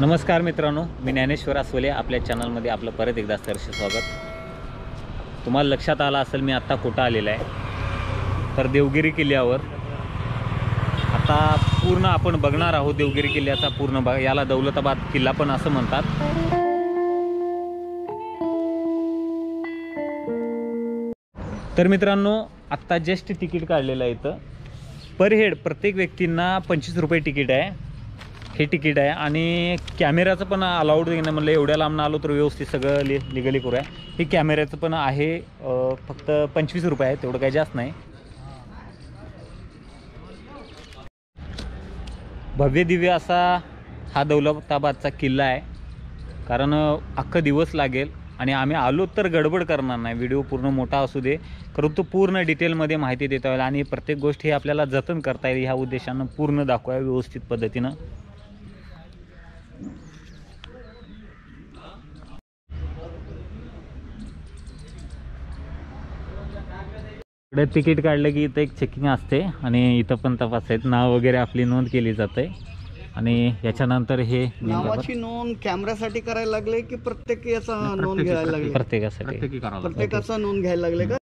नमस्कार मित्रांनो, मी ज्ञानेश्वर आसवले. आपल्या चॅनलमध्ये आपलं परत एकदा सहर्ष स्वागत. तुम्हाला लक्षात आलं असेल मी आत्ता कुठं आलेला आहे, तर देवगिरी किल्ल्यावर. आता पूर्ण आपण बघणार आहोत देवगिरी किल्ल्याचा पूर्ण भाग. याला दौलताबाद किल्ला पण असं म्हणतात. तर मित्रांनो, आत्ता जस्ट तिकीट काढलेलं आहे. इथं पर हेड प्रत्येक व्यक्तींना 25 रुपये तिकीट आहे. हे तिकीट आहे आणि कॅमेऱ्याचं पण अलाउड नाही. म्हणलं एवढ्या लांब आलो तर व्यवस्थित सगळं लिगली करूया. हे कॅमेऱ्याचं पण आहे, फक्त 25 रुपये आहे, तेवढं काही जास्त नाही. भव्य दिव्य असा हा दौलताबादचा किल्ला आहे. कारण अख्खा दिवस लागेल आणि आम्ही आलो तर गडबड करणार नाही. व्हिडिओ पूर्ण मोठा असू दे, परंतु पूर्ण डिटेलमध्ये माहिती देता येईल आणि प्रत्येक गोष्ट ही आपल्याला जतन करता येईल ह्या उद्देशानं पूर्ण दाखवाय व्यवस्थित पद्धतीनं. इकडे तिकीट काढलं की इथं एक चेकिंग असते आणि इथं पण तपास आहेत. नाव वगैरे आपली नोंद केली जाते आणि याच्यानंतर हे नावाची नोंद कॅमेऱ्यासाठी करायला लागले की प्रत्येक याचा नोंद घ्यायला लागले? प्रत्येकाचा नोंद घ्यायला लागले का?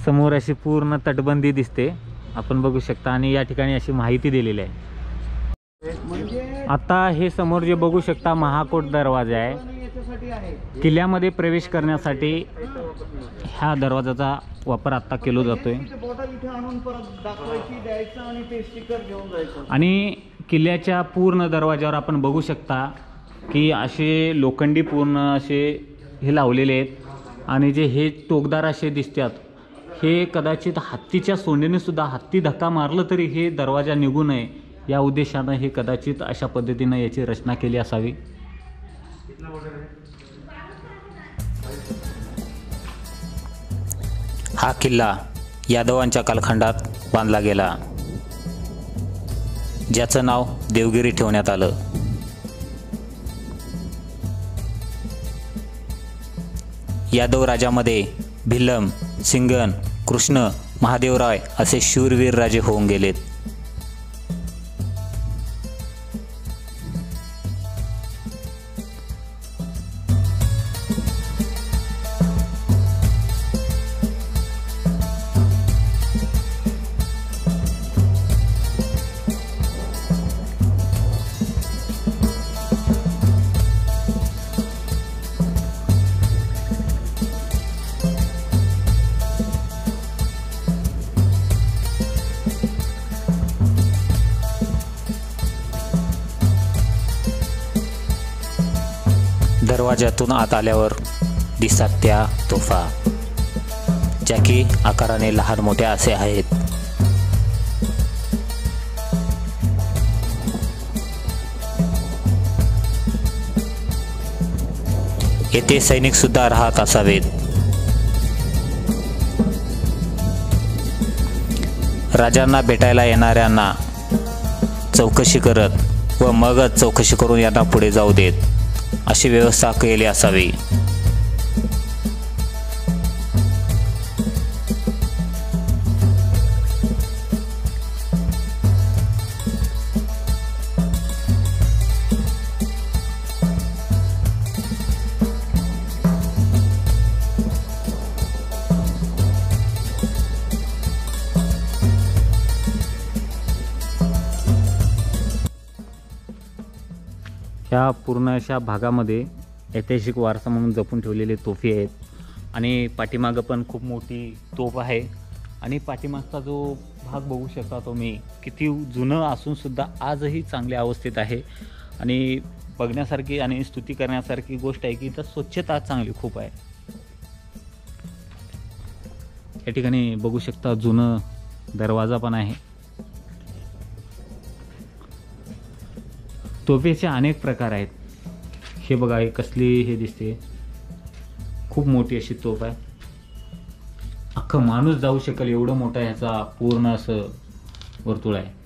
समोर अशी पूर्ण तटबंदी दिसते, आपण बघू शकता. आणि या ठिकाणी अशी माहिती दिलेली आहे. आता हे समोर जे बघू शकता महाकोट दरवाजा आहे. किल्ल्यामध्ये प्रवेश करण्यासाठी ह्या दरवाजाचा वापर आता केला जातोय. आणि किल्ल्याच्या पूर्ण दरवाजावर आपण बघू शकता की असे लोखंडी पूर्ण असे हे लावलेले आहेत. आणि जे हे टोकदार असे दिसतात, हे कदाचित हत्तीच्या सोंडेने सुद्धा, हत्ती धक्का मारलं तरी हे दरवाजा निघू नये या उद्देशानं हे कदाचित अशा पद्धतीनं याची रचना केली असावी. हा किल्ला यादवांच्या कालखंडात बांधला गेला, ज्याचं नाव देवगिरी ठेवण्यात आलं. यादव राजामध्ये भिल्लम, सिंगन, कृष्ण, महादेवराय असे शूरवीर राजे होऊन गेलेत. दरवाजातून आत आल्यावर दिसतात त्या तोफा, ज्या की आकाराने लहान मोठ्या असे आहेत. येथे सैनिक सुद्धा राहत असावेत. राजांना भेटायला येणाऱ्यांना चौकशी करत व मगच चौकशी करून यांना पुढे जाऊ देत अशी व्यवस्था केली असावी. ह्या पूर्ण अशा भागामध्ये ऐतिहासिक वारसा म्हणून जपून ठेवलेले तोफे आहेत. आणि पाठीमागं पण खूप मोठी तोफ आहे. आणि पाठीमागचा जो भाग बघू शकता तुम्ही, किती जुनं असून सुद्धा आजही चांगल्या अवस्थेत आहे. आणि बघण्यासारखी आणि स्तुती करण्यासारखी गोष्ट आहे की इथं स्वच्छता चांगली खूप आहे. या ठिकाणी बघू शकता जुनं दरवाजा पण आहे. तोफेचे अनेक प्रकार आहेत. हे बघा, हे कसली हे दिसते, खूप मोठी अशी तोफ आहे. अख्खं माणूस जाऊ शकेल एवढं मोठा ह्याचा पूर्ण असं वर्तुळ आहे.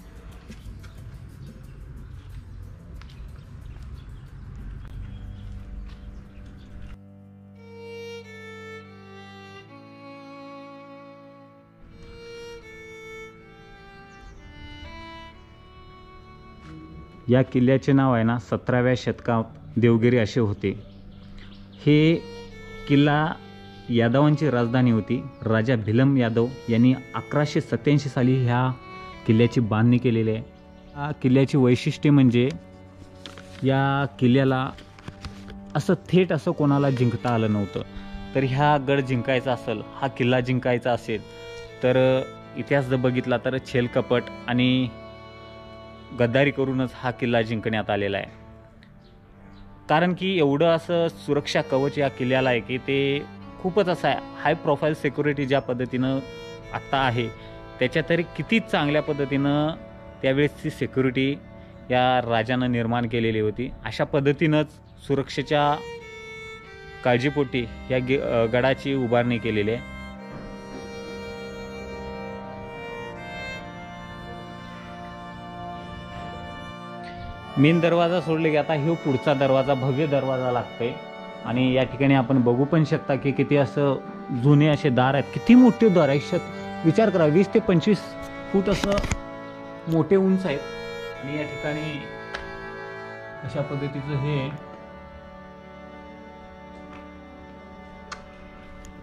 या किल्ल्याचे नाव आहे ना 17व्या शतकात देवगिरी असे होते. हे किल्ला यादवांची राजधानी होती. राजा भिलम यादव यांनी 1187 साली ह्या किल्ल्याची बांधणी केलेली आहे. या किल्ल्याची वैशिष्ट्ये म्हणजे या किल्ल्याला असं थेट असं कोणाला जिंकता आलं नव्हतं. तर ह्या गड जिंकायचा असेल, हा किल्ला जिंकायचा असेल तर इतिहास जर बघितला तर छेलकपट आणि गद्दारी करूनच हा किल्ला जिंकण्यात आलेला आहे. कारण की एवढं असं सुरक्षा कवच या किल्ल्याला आहे की ते खूपच असं आहे. हाय प्रोफाईल सिक्युरिटी ज्या पद्धतीनं आत्ता आहे त्याच्या तरी किती चांगल्या पद्धतीनं त्यावेळेसची सिक्युरिटी या राजानं निर्माण केलेली होती. अशा पद्धतीनंच सुरक्षेच्या काळजीपोटी या गडाची उभारणी केलेली आहे. मेन दरवाजा सोडले की आता हे पुढचा दरवाजा भव्य दरवाजा लागतोय. आणि या ठिकाणी आपण बघू पण शकता की किती असं जुने असे दार आहेत. किती मोठे दार आहेत. विचार करा 20 ते 25 फूट असं मोठे उंच आहेत. आणि या ठिकाणी अशा पद्धतीचं हे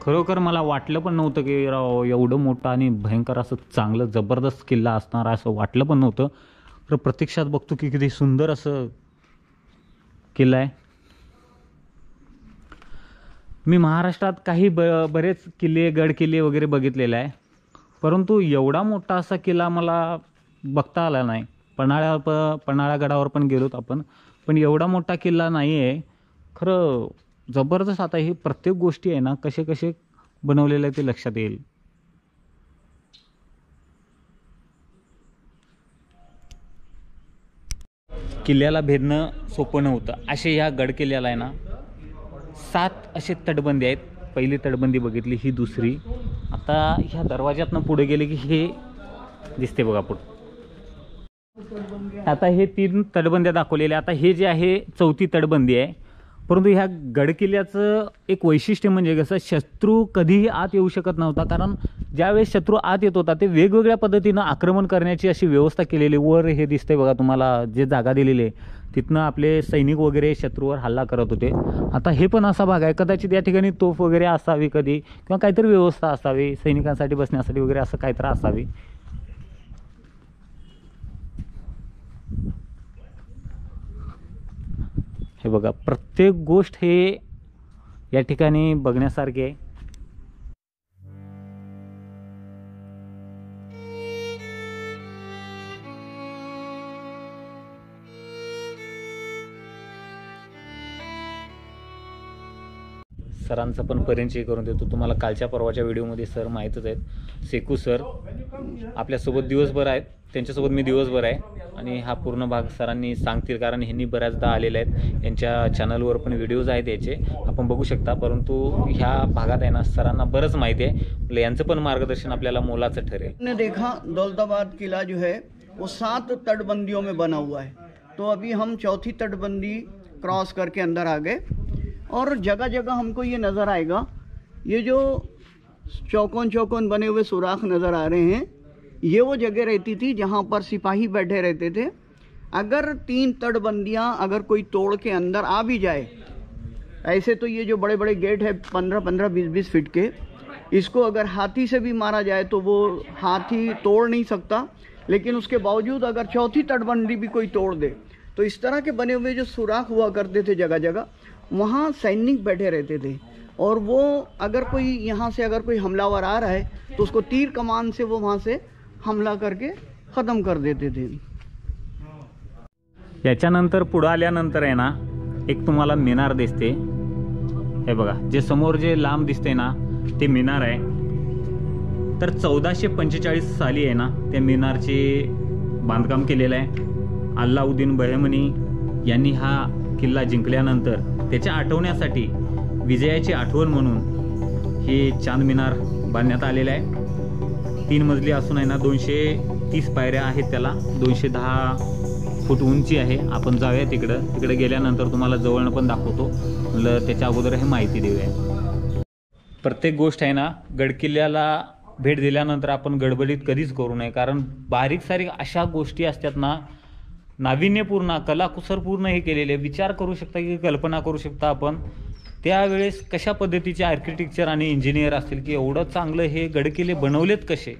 खरोखर मला वाटलं पण नव्हतं की एवढं मोठं आणि भयंकर असं चांगलं जबरदस्त किल्ला असणार असं वाटलं पण नव्हतं. तर प्रत्यक्षात बघतो की किती सुंदर असं किल्ला आहे. मी महाराष्ट्रात काही बरेच किल्ले गड किल्ले वगैरे बघितलेले आहे, परंतु एवढा मोठा असा किल्ला मला बघता आला नाही. पन्हाळा गडावर पण गेलोत आपण, पण एवढा मोठा किल्ला नाही आहे. खरं जबरदस्त. आता ही प्रत्येक गोष्टी आहे ना कसे कसे बनवलेले आहे ते लक्षात येईल. किल्ल्याला भेदणं सोपं नव्हतं. असे ह्या गड किल्ल्याला आहे ना 7 असे तटबंदी आहेत. पहिली तटबंदी बघितली, ही दुसरी. आता ह्या दरवाज्यातनं पुढे गेले की हे दिसते बघा पुढे. आता हे 3 तटबंद्या दाखवलेल्या. आता हे जे आहे 4थी तटबंदी आहे. परंतु ह्या गडकिल्ल्याचं एक वैशिष्ट्य म्हणजे कसं, शत्रू कधीही आत येऊ शकत नव्हता. कारण ज्यावेळेस शत्रू आत येत होता ते वेगवेगळ्या पद्धतीनं आक्रमण करण्याची अशी व्यवस्था केलेली. वर हे दिसतंय बघा तुम्हाला जे जागा दिलेली आहे, तिथनं आपले सैनिक वगैरे शत्रूवर हल्ला करत होते. आता हे पण असा भाग आहे, कदाचित या ठिकाणी तोफ वगैरे असावी कधी, किंवा काहीतरी व्यवस्था असावी सैनिकांसाठी बसण्यासाठी वगैरे, असं काहीतरी असावी. हे बघा प्रत्येक गोष्ट हे या ठिकाणी बघण्यासारखी आहे. सरांचा पण परिचय करून देतो तुम्हाला. कालच्या परवाच्या व्हिडिओमध्ये सर माहीतच आहेत, सेकू सर आपल्यासोबत दिवसभर आहेत. त्यांच्यासोबत मी दिवसभर आहे. आणि हा पूर्ण भाग सरांनी सांगतील, कारण ह्यांनी बऱ्याचदा आलेले आहेत. यांच्या चॅनलवर पण व्हिडिओज आहेत याचे, आपण बघू शकता. परंतु ह्या भागात आहे ना सरांना बरंच माहिती आहे. यांचं पण मार्गदर्शन आपल्याला मोलाचं ठरेल. ने देखा दौलताबाद किला जो है वो 7 तटबंदियों में बना हुआ है. तो अभी हम 4थी तटबंदी क्रॉस करके अंदर आ गए और जगह जगह हमको ये नज़र आएगा, ये जो चौकोन चौकोन बने हुए सुराख नज़र आ रहे हैं, ये वो जगह रहती थी जहाँ पर सिपाही बैठे रहते थे. अगर 3 तटबंदियाँ अगर कोई तोड़ के अंदर आ भी जाए, ऐसे तो ये जो बड़े बड़े गेट है 15-15, 20-20 फीट के, इसको अगर हाथी से भी मारा जाए तो वो हाथी तोड़ नहीं सकता. लेकिन उसके बावजूद अगर 4थी तटबंदी भी कोई तोड़ दे, तो इस तरह के बने हुए जो सुराख हुआ करते थे जगह जगह, वहाँ सैनिक बैठे रहते थे. और वो अगर कोई यहाँ से अगर कोई हमलावर आ रहा है तो उसको तीर कमान से वो वहाँ से हमला करके ख़त्म कर देते थे. याच्यानंतर पुढे आल्यानंतर आहे ना एक तुम्हाला मिनार दिसते. हे बघा जे समोर जे लांब दिसते ना ते मिनार आहे. तर 1445 साली आहे ना त्या मिनारचे बांधकाम केलेलं आहे. अल्लाउद्दीन बहमनी यांनी हा किल्ला जिंकल्यानंतर त्याच्या आठवण्यासाठी विजयाची आठवण म्हणून हे चांद मिनार बांधण्यात आलेलं आहे. 3 मजली असून आहे ना 230 पायऱ्या आहेत त्याला. 210 फूट उंची आहे. आपण जाऊया तिकडे गेल्यानंतर तुम्हाला जवळनं पण दाखवतो. म्हणलं त्याच्या अगोदर हे माहिती देऊया. प्रत्येक गोष्ट आहे ना गडकिल्ल्याला भेट दिल्यानंतर आपण गडबडीत कधीच करू नये, कारण बारीक सारीक अशा गोष्टी असतात ना नाविन्यपूर्ण कलाकुसरपूर्ण हे केलेले, विचार करू शकता की कल्पना करू शकता आपण त्यावेळेस कशा पद्धतीचे आर्किटेक्चर आणि इंजिनियर असतील की एवढं चांगलं हे गडकिल्ले बनवलेत कसे.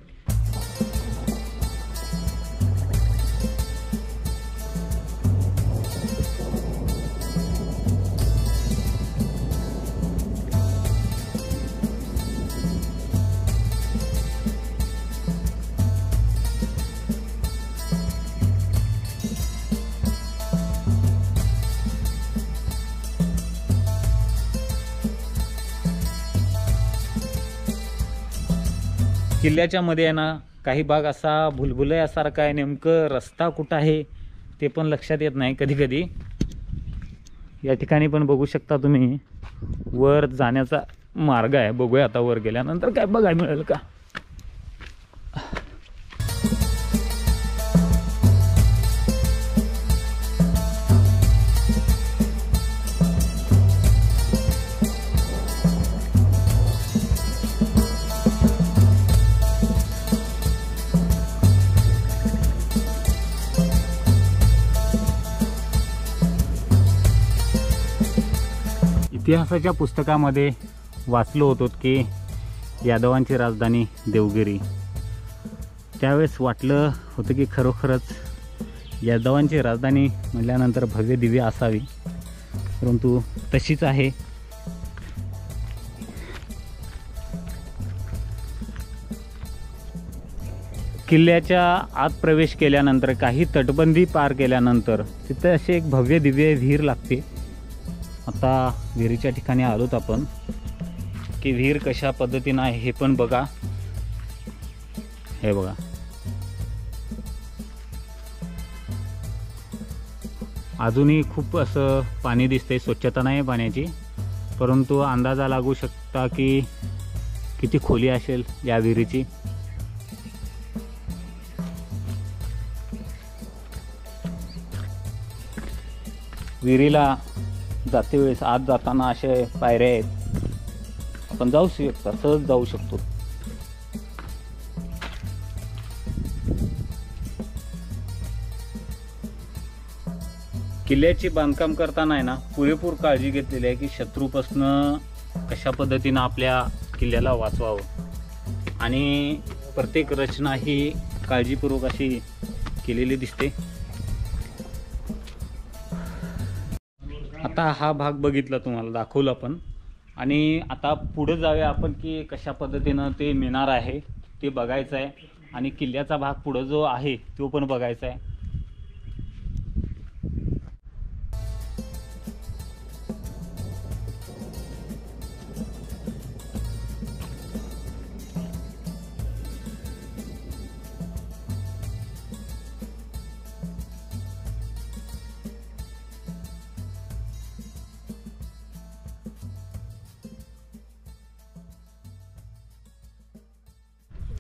किल्ल्याच्या मध्ये आहे ना काही भाग असा भुलभुलयासारखा आहे, नेमकं रस्ता कुठं आहे ते पण लक्षात येत नाही कधी कधी. या ठिकाणी पण बघू शकता तुम्ही वर जाण्याचा मार्ग आहे. बघूया आता वर गेल्यानंतर काय बघायला मिळेल का. इतिहासाच्या पुस्तकामध्ये वाचलो होतो की यादवांची राजधानी देवगिरी. त्यावेळेस वाटलं होतं की खरोखरच यादवांची राजधानी म्हटल्यानंतर भव्य दिव्य असावी, परंतु तशीच आहे. किल्ल्याच्या आत प्रवेश केल्यानंतर काही तटबंदी पार केल्यानंतर तिथे असे एक भव्य दिव्य विहीर लागते. आता विहिरीच्या ठिकाणी आलोत आपण की विहीर कशा पद्धतीनं आहे हे पण बघा. हे बघा, अजूनही खूप असं पाणी दिसतंय. स्वच्छता नाही पाण्याची, परंतु अंदाजा लागू शकता की किती खोली असेल या विहिरीची. विहिरीला जाते वेळेस आत जाताना असे पायऱ्या आहेत, आपण जाऊ शकता, सहज जाऊ शकतो. किल्ल्याची बांधकाम करताना आहे ना पुरेपूर काळजी घेतलेली आहे की शत्रूपासनं कशा पद्धतीनं आपल्या किल्ल्याला वाचवावं, आणि प्रत्येक रचना ही काळजीपूर्वक अशी केलेली दिसते. आता हा भाग बघितला, तुम्हाला दाखवलं आपण, आणि आता पुढे जाऊया आपण की कशा पद्धतीनं ते मिनार आहे ते बघायचं आहे, आणि किल्ल्याचा भाग पुढं जो आहे तो पण बघायचा आहे.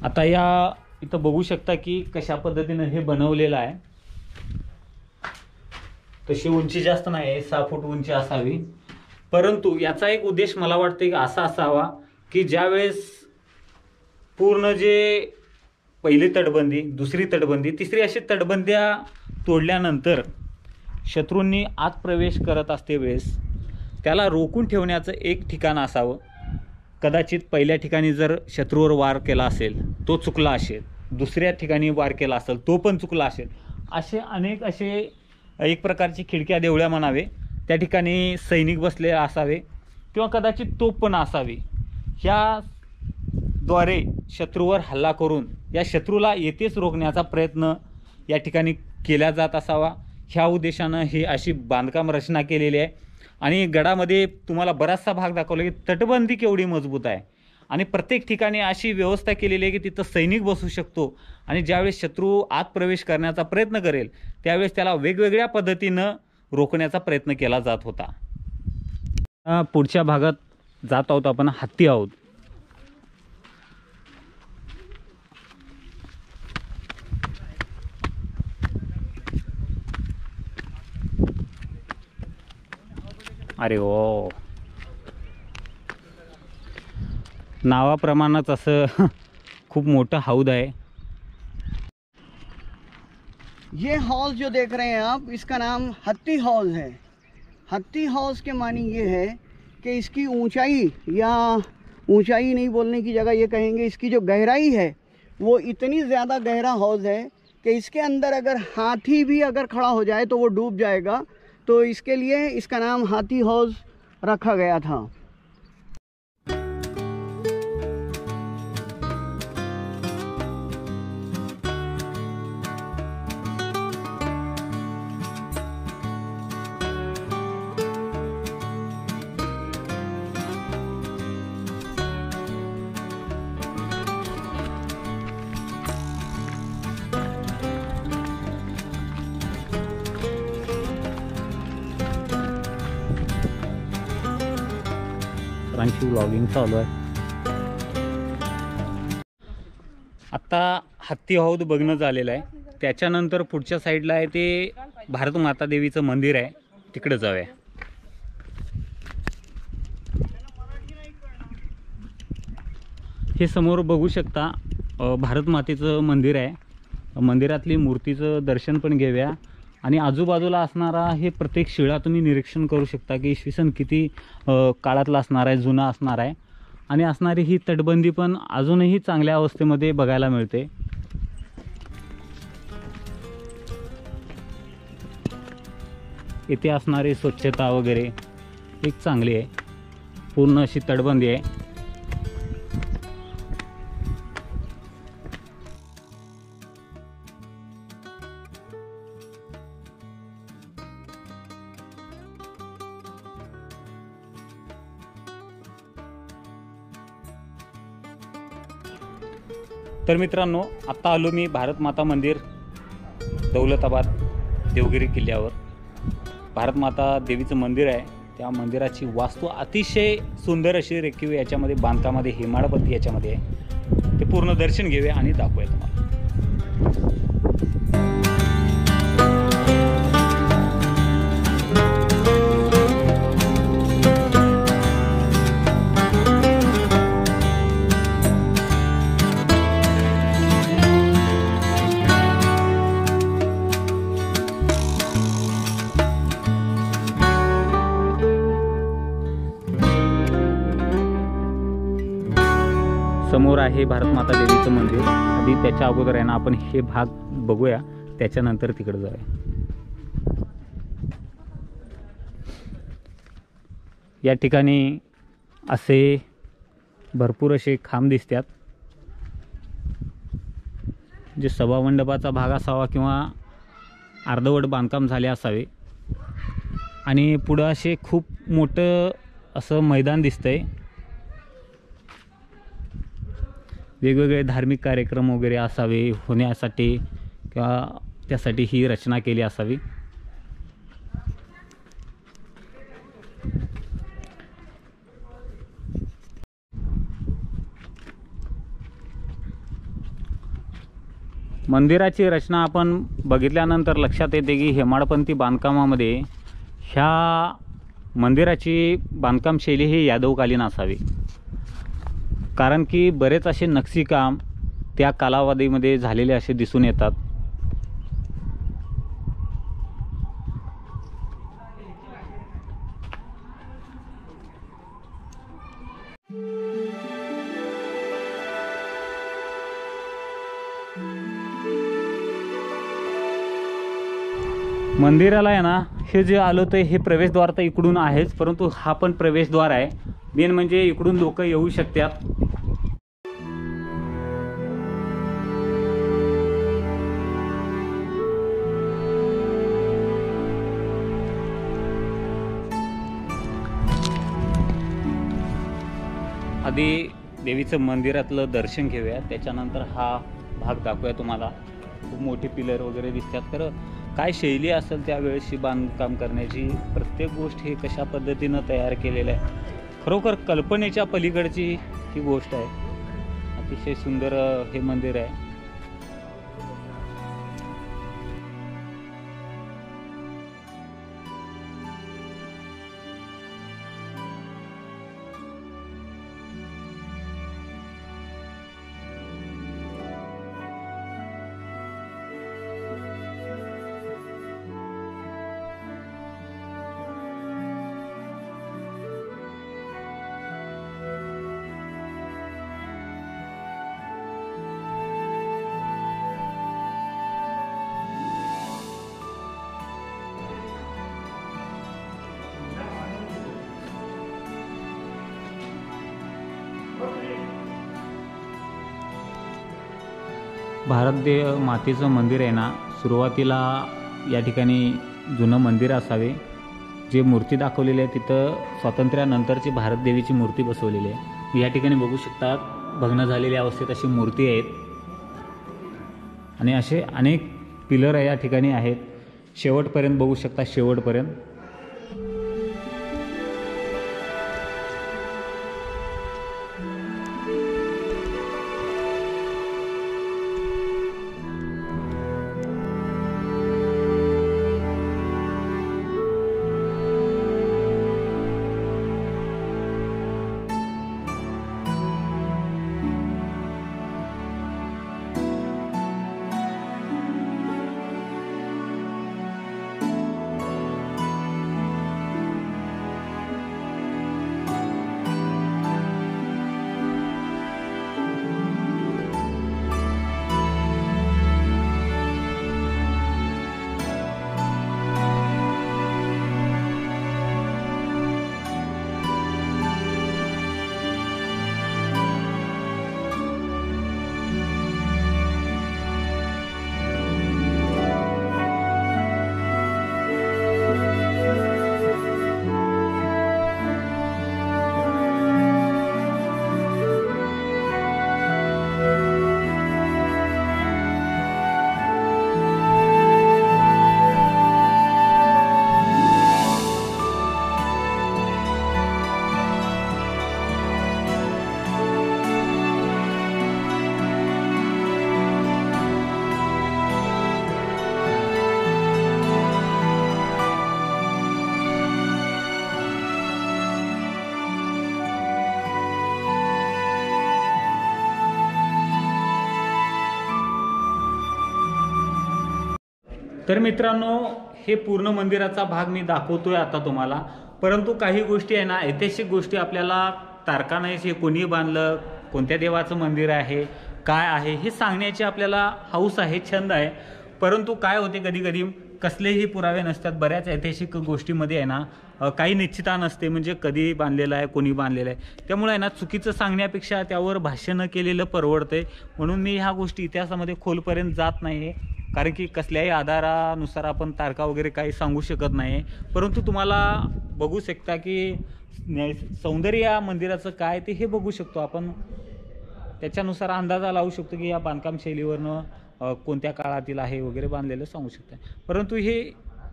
आता या इथं बघू शकता की कशा पद्धतीनं हे बनवलेलं आहे. तशी उंची जास्त नाही, 6 फूट उंची असावी, परंतु याचा एक उद्देश मला वाटते की असा असावा की ज्यावेळेस पूर्ण जे पहिली तटबंदी, दुसरी तटबंदी, तिसरी अशी तटबंद्या तोडल्यानंतर शत्रूंनी आत प्रवेश करत असते वेळेस त्याला रोखून ठेवण्याचं एक ठिकाण असावं. कदाचित पहिल्या ठिकाणी जर शत्रूवर वार केला असेल तो चुकला असेल, दुसऱ्या ठिकाणी वार केला असेल तो पण चुकला असेल, असे अनेक असे एक प्रकारची खिडक्या देवळ्या म्हणावे त्या ठिकाणी सैनिक बसले असावे किंवा कदाचित तोफ पण असावी. ह्याद्वारे शत्रूवर हल्ला करून या शत्रूला येथेच रोखण्याचा प्रयत्न या ठिकाणी केला जात असावा. ह्या उद्देशानं ही अशी बांधकाम रचना केलेली आहे. आणि गडामध्ये तुम्हाला बराचसा भाग दाखवला की तटबंदी केवढी मजबूत आहे, आणि प्रत्येक ठिकाणी अशी व्यवस्था केलेली आहे की तिथं सैनिक बसू शकतो, आणि ज्यावेळेस शत्रू आत प्रवेश करण्याचा प्रयत्न करेल त्यावेळेस त्याला वेगवेगळ्या पद्धतीनं रोखण्याचा प्रयत्न केला जात होता. पुढच्या भागात जात आहोत आपण, हत्ती आहोत. अरे ओ, नावाप्रमाणेच असं खूप मोठं हौद आहे. ये हॉल जो देख रहे हैं आप, इसका नाम हत्ती हॉल है। हत्ती हाउस के मानी ये है कि इसकी ऊंचाई, या ऊंचाई नहीं बोलने की जगह ये कहेंगे, इसकी जो गहराई है वो इतनी ज़्यादा गहरा हौज़ है कि इसके अंदर अगर हाथी भी अगर खड़ा हो जाए तो वो डूब जाएगा। तो इसके लिए इसका नाम हाथी हौज़ रखा गया था। सरांची व्लॉगिंग चालू आहे। आता हत्ती हौद बघणं झालेलं आहे, त्याच्यानंतर पुढच्या साईडला आहे ते भारत माता देवीचं मंदिर आहे, तिकडे जाऊया। हे समोर बघू शकता भारत मातेचं मंदिर आहे। मंदिरातली मूर्तीचं दर्शन पण घेऊया आणि आजूबाजूला असणारा हे प्रत्येक शिळा तुम्ही निरीक्षण करू शकता की इसवी सन किती काळातला असणार आहे, जुना असणार आहे। आणि असणारी ही तटबंदी पण अजूनही चांगल्या अवस्थेमध्ये बघायला मिळते। इथे असणारी स्वच्छता वगैरे एक चांगली आहे, पूर्ण अशी तटबंदी आहे। तर मित्रांनो, आत्ता आलो मी भारत माता मंदिर दौलताबाद देवगिरी किल्ल्यावर। भारत माता देवीचं मंदिर आहे, त्या मंदिराची वास्तू अतिशय सुंदर अशी रेखीव याच्यामध्ये बांधकामामध्ये हेमाडपंथी याच्यामध्ये आहे। ते पूर्ण दर्शन घेऊया आणि दाखवूया तुम्हाला। समोर आहे भारत माता देवीचं मंदिर। आधी त्याच्या अगोदर आहे ना आपण हे भाग बघूया, त्याच्यानंतर तिकडे जाऊया। या ठिकाणी असे भरपूर असे खांब दिसतात, जे सभामंडपाचा भाग असावा किंवा अर्धवट बांधकाम झाले असावे। आणि पुढे असे खूप मोठं असं मैदान दिसतंय, वेगवेगळे धार्मिक कार्यक्रम वगैरे असावे होण्यासाठी किंवा त्यासाठी ही रचना केली असावी। मंदिराची रचना आपण बघितल्यानंतर लक्षात येते की हेमाडपंथी बांधकामामध्ये ह्या मंदिराची बांधकाम शैली ही यादवकालीन असावी, कारण की बरेच असे नक्षीकाम त्या कालावधीमध्ये झालेले असे दिसून येतात। मंदिराला आहे ना, हे जे आलो तर हे प्रवेशद्वार तर इकडून आहेच, परंतु हा पण प्रवेशद्वार आहे। मेन म्हणजे इकडून लोक येऊ शकतात। आधी देवीचं मंदिरातलं दर्शन घेऊया, त्याच्यानंतर हा भाग दाखवूया तुम्हाला। खूप मोठे पिलर वगैरे दिसतात, तर काय शैली असेल त्यावेळेसची बांधकाम करण्याची, प्रत्येक गोष्ट हे कशा पद्धतीनं तयार केलेलं आहे, खरोखर कल्पनेच्या पलीकडची ही गोष्ट आहे। अतिशय सुंदर हे मंदिर आहे। भारत मातेचं मंदिर आहे ना, सुरुवातीला या ठिकाणी जुनं मंदिर असावे. जे मूर्ती दाखवलेली आहे तिथं स्वातंत्र्यानंतरची भारत देवीची मूर्ती बसवलेली आहे. या ठिकाणी बघू शकता भग्न झालेल्या अवस्थेत अशी मूर्ती आहेत आणि असे अनेक पिलर या ठिकाणी आहेत. शेवटपर्यंत बघू शकता, शेवटपर्यंत. तर मित्रांनो, हे पूर्ण मंदिराचा भाग मी दाखवतोय आता तुम्हाला. परंतु काही गोष्टी आहे ना, ऐतिहासिक गोष्टी आपल्याला तारखा नाही, हे कोणी बांधलं, कोणत्या देवाचं मंदिर आहे, काय आहे हे सांगण्याची आपल्याला हौस आहे, छंद आहे. परंतु काय होते, कधी कधी कसलेही पुरावे नसतात. बऱ्याच ऐतिहासिक गोष्टीमध्ये आहे ना काही निश्चितता नसते, म्हणजे कधी बांधलेलं आहे, कोणी बांधलेलं आहे. त्यामुळे आहे ना चुकीचं सांगण्यापेक्षा त्यावर भाष्य न केलेलं परवडते. म्हणून मी ह्या गोष्टी इतिहासामध्ये खोलपर्यंत जात नाही, कारण की कसल्याही आधारानुसार आपण तारखा वगैरे काही सांगू शकत नाही. परंतु तुम्हाला बघू शकता की सौंदर्य या मंदिराचं काय ते हे बघू शकतो आपण. त्याच्यानुसार अंदाजा लावू शकतो की या बांधकाम शैलीवरनं कोणत्या काळातील आहे वगैरे बांधलेलं सांगू शकतं. परंतु हे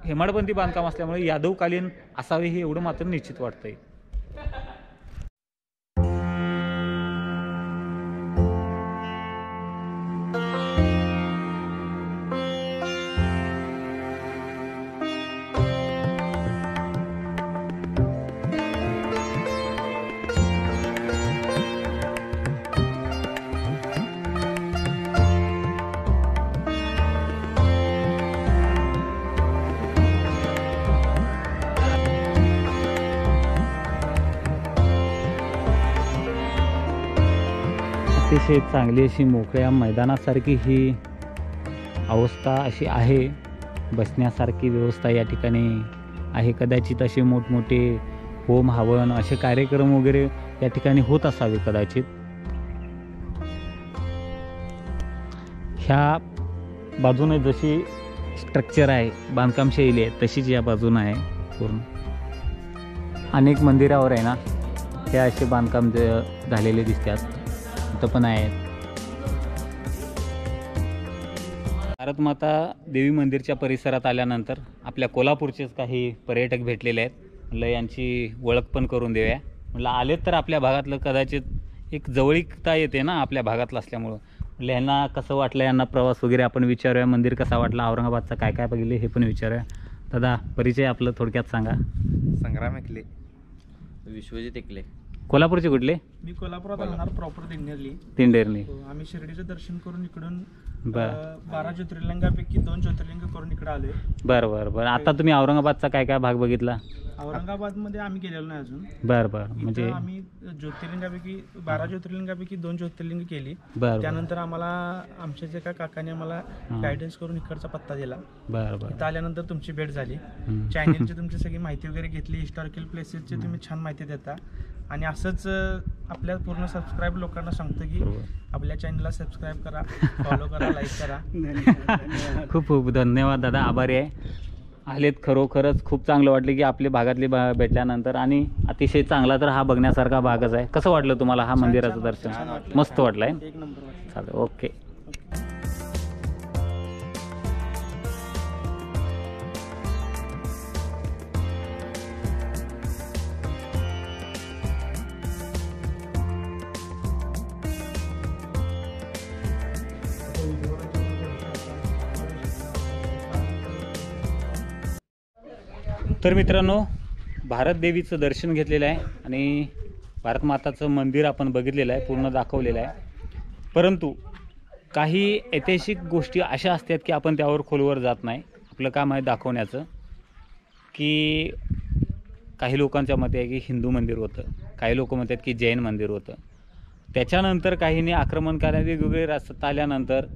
हेमाडपंथी बांधकाम असल्यामुळे यादवकालीन असावे हे एवढं मात्र निश्चित वाटतंय. अतिशय चांगली अशी मोकळ्या मैदानासारखी ही अवस्था अशी आहे. बसण्यासारखी व्यवस्था या ठिकाणी आहे. कदाचित असे मोठमोठे होम हवन असे कार्यक्रम वगैरे या ठिकाणी होत असावे कदाचित. ह्या बाजूने जशी स्ट्रक्चर आहे, बांधकाम शैली आहे, तशीच या बाजूने आहे पूर्ण. अनेक मंदिरावर आहे ना हे असे बांधकाम झालेले दिसतात. इथं पण आहेत. भारत माता देवी मंदिरच्या परिसरात आल्यानंतर आपल्या कोल्हापूरचेच काही पर्यटक भेटलेले आहेत. म्हटलं यांची ओळख पण करून देऊया. म्हटलं आलेत तर आपल्या भागातलं कदाचित एक जवळीकता येते ना आपल्या भागातलं असल्यामुळं. म्हटलं यांना कसं वाटलं, यांना प्रवास वगैरे आपण विचारूया. मंदिर कसा वाटला, औरंगाबादचं काय काय बघितले हे पण विचारूया. दादा, परिचय आपलं थोडक्यात सांगा. संग्राम एकले. विश्वजित एकले. कोल्हापूरचे कुठले? मी कोल्हापुरात राहणार, प्रॉपर दिंडेरली. दिंडेरली. आम्ही शिर्डीचं दर्शन करून इकडून बरं 12 ज्योतिर्लिंगापैकी 2 ज्योतिर्लिंग करून इकडे आलोय. बरं बरं बरं. आता तुम्ही औरंगाबादचा काय काय भाग बघितला? औरंगाबादमध्ये आम्ही गेलेलो नाही अजून. बरं बरं. म्हणजे आम्ही ज्योतिर्लिंगापैकी 12 ज्योतिर्लिंगापैकी 2 ज्योतिर्लिंग केली. बरं. त्यानंतर आम्हाला आमच्या जे काकाने आम्हाला गायडन्स करून इकडचा पत्ता दिला. बरं बरं. इथं आल्यानंतर तुमची भेट झाली. चॅनलची तुमची सगळी माहिती वगैरे घेतली. हिस्टॉरिकल प्लेसेसची तुम्ही छान माहिती देता आणि असंच आपल्या पूर्ण सबस्क्राईब लोकांना सांगतो की आपल्या चॅनलला सबस्क्राईब करा, फॉलो करा, लाईक करा. खूप खूप धन्यवाद दादा, आभारी आहे. आलेत, खरोखरच खूप चांगलं वाटलं की आपले भागातले भेटल्यानंतर. आणि अतिशय चांगला तर हा बघण्यासारखा भागच आहे. कसं वाटलं तुम्हाला हा मंदिराचं दर्शन? मस्त वाटलं आहे. एक नंबर वाटलं. चालेल, ओके. तर मित्रांनो, भारत देवीचं दर्शन घेतलेलं आहे आणि भारत माताचं मंदिर आपण बघितलेलं आहे, पूर्ण दाखवलेलं आहे. परंतु काही ऐतिहासिक गोष्टी अशा असतात की आपण त्यावर खोलवर जात नाही. आपलं काम आहे दाखवण्याचं. की काही लोकांच्या मते आहे की हिंदू मंदिर होतं, काही लोक म्हणतात की जैन मंदिर होतं. त्याच्यानंतर काहींनी आक्रमण करायला वेगवेगळे रस्ते आल्यानंतर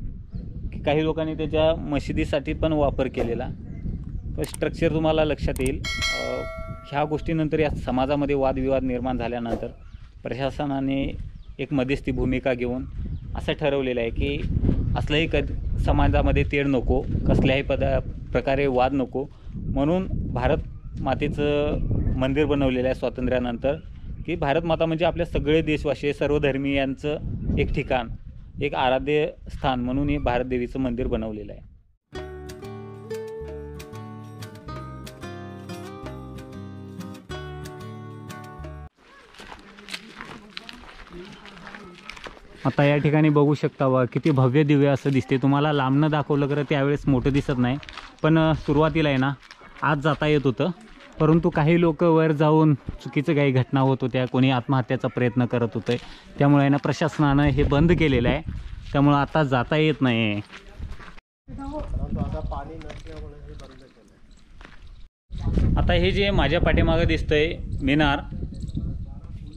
काही लोकांनी त्याच्या मशिदीसाठी पण वापर केलेला. पण स्ट्रक्चर तुम्हाला लक्षात येईल. ह्या गोष्टीनंतर या समाजामध्ये वादविवाद निर्माण झाल्यानंतर प्रशासनाने एक मध्यस्थी भूमिका घेऊन असं ठरवलेलं आहे की असलंही समाजामध्ये तेढ नको, कसल्याही प्रकारे वाद नको, म्हणून भारत मातेचं मंदिर बनवलेलं आहे स्वातंत्र्यानंतर. की भारत माता म्हणजे आपल्या सगळे देशवासी, सर्व धर्मीयांचं एक ठिकाण, एक आराध्य स्थान म्हणून हे भारत देवीचं मंदिर बनवलेलं आहे. आता या ठिकाणी बघू शकता वा किती भव्य दिव्य असं दिसते. तुम्हाला लांबनं दाखवलं तर त्यावेळेस मोठं दिसत नाही, पण सुरुवातीला आहे ना आत जाता येत होतं. परंतु काही लोक वर जाऊन चुकीचं काही घटना होत होत्या, कोणी आत्महत्याचा प्रयत्न करत होते. त्यामुळे ना प्रशासनानं हे बंद केलेलं आहे. त्यामुळं आता जाता येत नाही. आता हे जे माझ्या पाठीमागं दिसतंय मिनार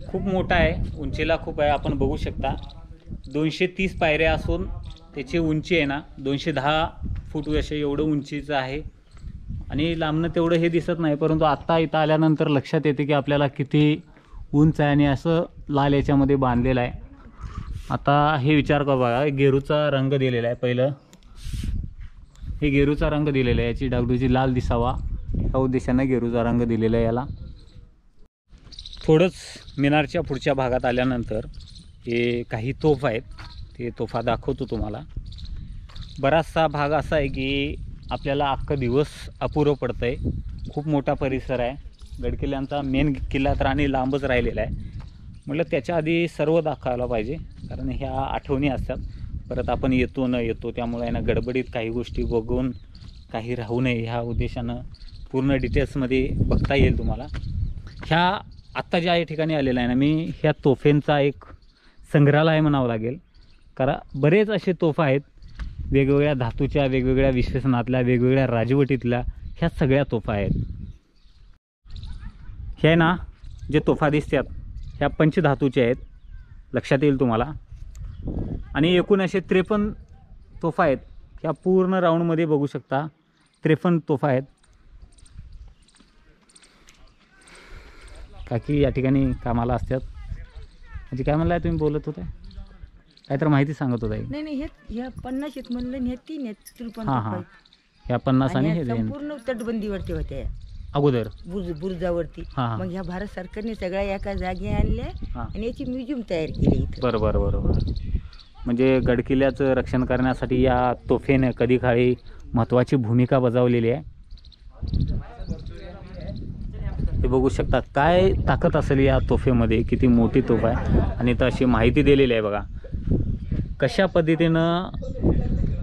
खूप मोठा आहे, उंचीला खूप आहे. आपण बघू शकता 230 पायऱ्या असून त्याची उंची आहे ना 210 फूट असे एवढं उंचीचं आहे. आणि लांबनं तेवढं हे दिसत नाही, परंतु आत्ता इथं आल्यानंतर लक्षात येते की आपल्याला किती उंच आहे आणि असं लाल याच्यामध्ये बांधलेलं आहे. आता हे विचार कर बघा, गेरूचा रंग दिलेला आहे. पहिलं हे गेरूचा रंग दिलेला आहे, याची डागडुजी लाल दिसावा या उद्देशानं गेरूचा रंग दिलेला आहे याला. थोडंच मिनारच्या पुढच्या भागात आल्यानंतर हे काही तोफा आहेत, ते तोफा दाखवतो तुम्हाला. बराचसा भाग असा आहे की आपल्याला अख्खा दिवस अपुरं पडतं आहे. खूप मोठा परिसर आहे. गडकिल्ल्यांचा मेन किल्ला तर आणि लांबच राहिलेला आहे. म्हटलं त्याच्या आधी सर्व दाखवायला पाहिजे, कारण ह्या आठवणी असतात. परत आपण येतो न येतो, त्यामुळे ना गडबडीत काही गोष्टी बघून काही राहू नये ह्या उद्देशानं पूर्ण डिटेल्समध्ये बघता येईल तुम्हाला. ह्या आत्ता ज्या ठिकाणी आलेला आहे ना मी, ह्या तोफेंचा एक संग्रहालय म्हणावं लागेल. कारण बरेच असे तोफा आहेत, वेगवेगळ्या धातूच्या, वेगवेगळ्या विश्लेषणातल्या, वेगवेगळ्या राजवटीतल्या, ह्या सगळ्या तोफा आहेत. हे ना जे तोफा दिसतात ह्या पंचधातूच्या आहेत, लक्षात येईल तुम्हाला. आणि एकूण असे 53 तोफा आहेत. ह्या पूर्ण राऊंडमध्ये बघू शकता 53 तोफा आहेत. काकी या ठिकाणी कामाला असतात. म्हणजे काय म्हणलं तुम्ही बोलत होते, काय तर माहिती सांगत होता. नाही नाही, हे ह्या 50 आहेत म्हणलं, ह्या 3 आहेत 53 हां हां, ह्या 50 आणि हे संपूर्ण तटबंदीवरती होत्या अगोदर बुर्जावरती. हां. मग ह्या भारत सरकारने सगळ्या एका जागी आणल्या हां. आणि याची म्युझियम तयार केली इथं. बरोबर बरोबर. म्हणजे गडकिल्ल्याचं रक्षण करण्यासाठी या तोफेने कधी काळी महत्त्वाची भूमिका बजावलेली आहे. हे बघू शकता काय ताकद असेल या तोफेमध्ये, किती मोठी तोफ आहे. आणि तर अशी माहिती दिलेली आहे बघा, कशा पद्धतीनं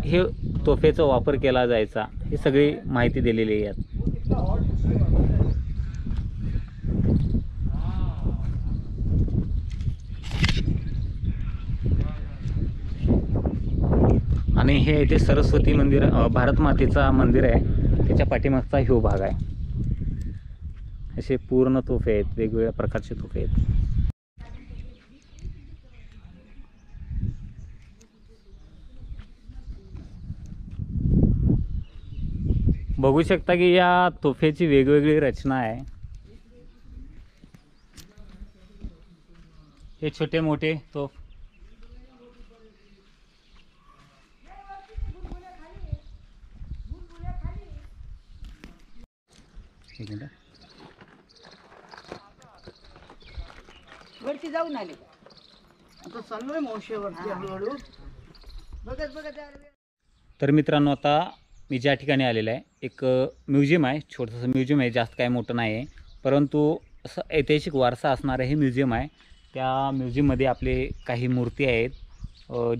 हे तोफेचा वापर केला जायचा, ही सगळी माहिती दिलेली आहे यात. आणि हे इथे सरस्वती मंदिर, भारत मातेचा मंदिर आहे, त्याच्या पाठीमागचा ह्यो भाग आहे. असे पूर्ण तोफे आहेत, वेगवेगळ्या प्रकारचे तोफे आहेत. बघू शकता की या तोफेची वेगवेगळी रचना आहे. हे छोटे मोठे तोफ. एक मिनिट. वरती जाऊन आले. आता चाललोय मावशीवरती हळूहळू. बघत बघत जायला. तर मित्रांनो, आता मी ज्या ठिकाणी आलेलं आहे एक म्युझियम आहे. छोटंसं म्युझियम आहे, जास्त काय मोठं नाही आहे, परंतु असं ऐतिहासिक वारसा असणारं हे म्युझियम आहे. त्या म्युझियममध्ये आपले काही मूर्ती आहेत,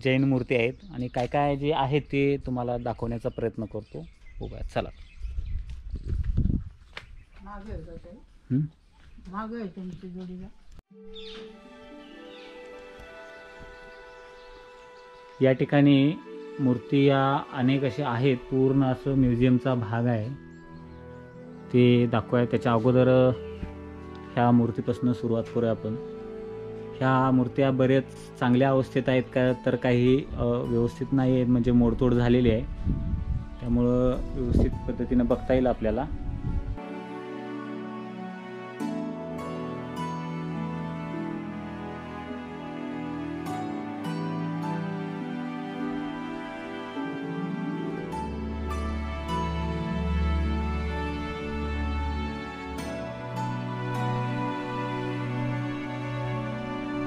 जैन मूर्ती आहेत, आणि काय काय जे आहेत ते तुम्हाला दाखवण्याचा प्रयत्न करतो. बघूया, चला. या ठिकाणी मूर्ती या अनेक अशा आहेत. पूर्ण असं म्युझियमचा भाग आहे, ते दाखवूया. त्याच्या अगोदर ह्या मूर्तीपासून सुरुवात करूया आपण. ह्या मूर्त्या बरेच चांगल्या अवस्थेत आहेत का, तर काही व्यवस्थित नाही आहेत, म्हणजे मोडतोड झालेली आहे. त्यामुळं व्यवस्थित पद्धतीनं बघता येईल आपल्याला.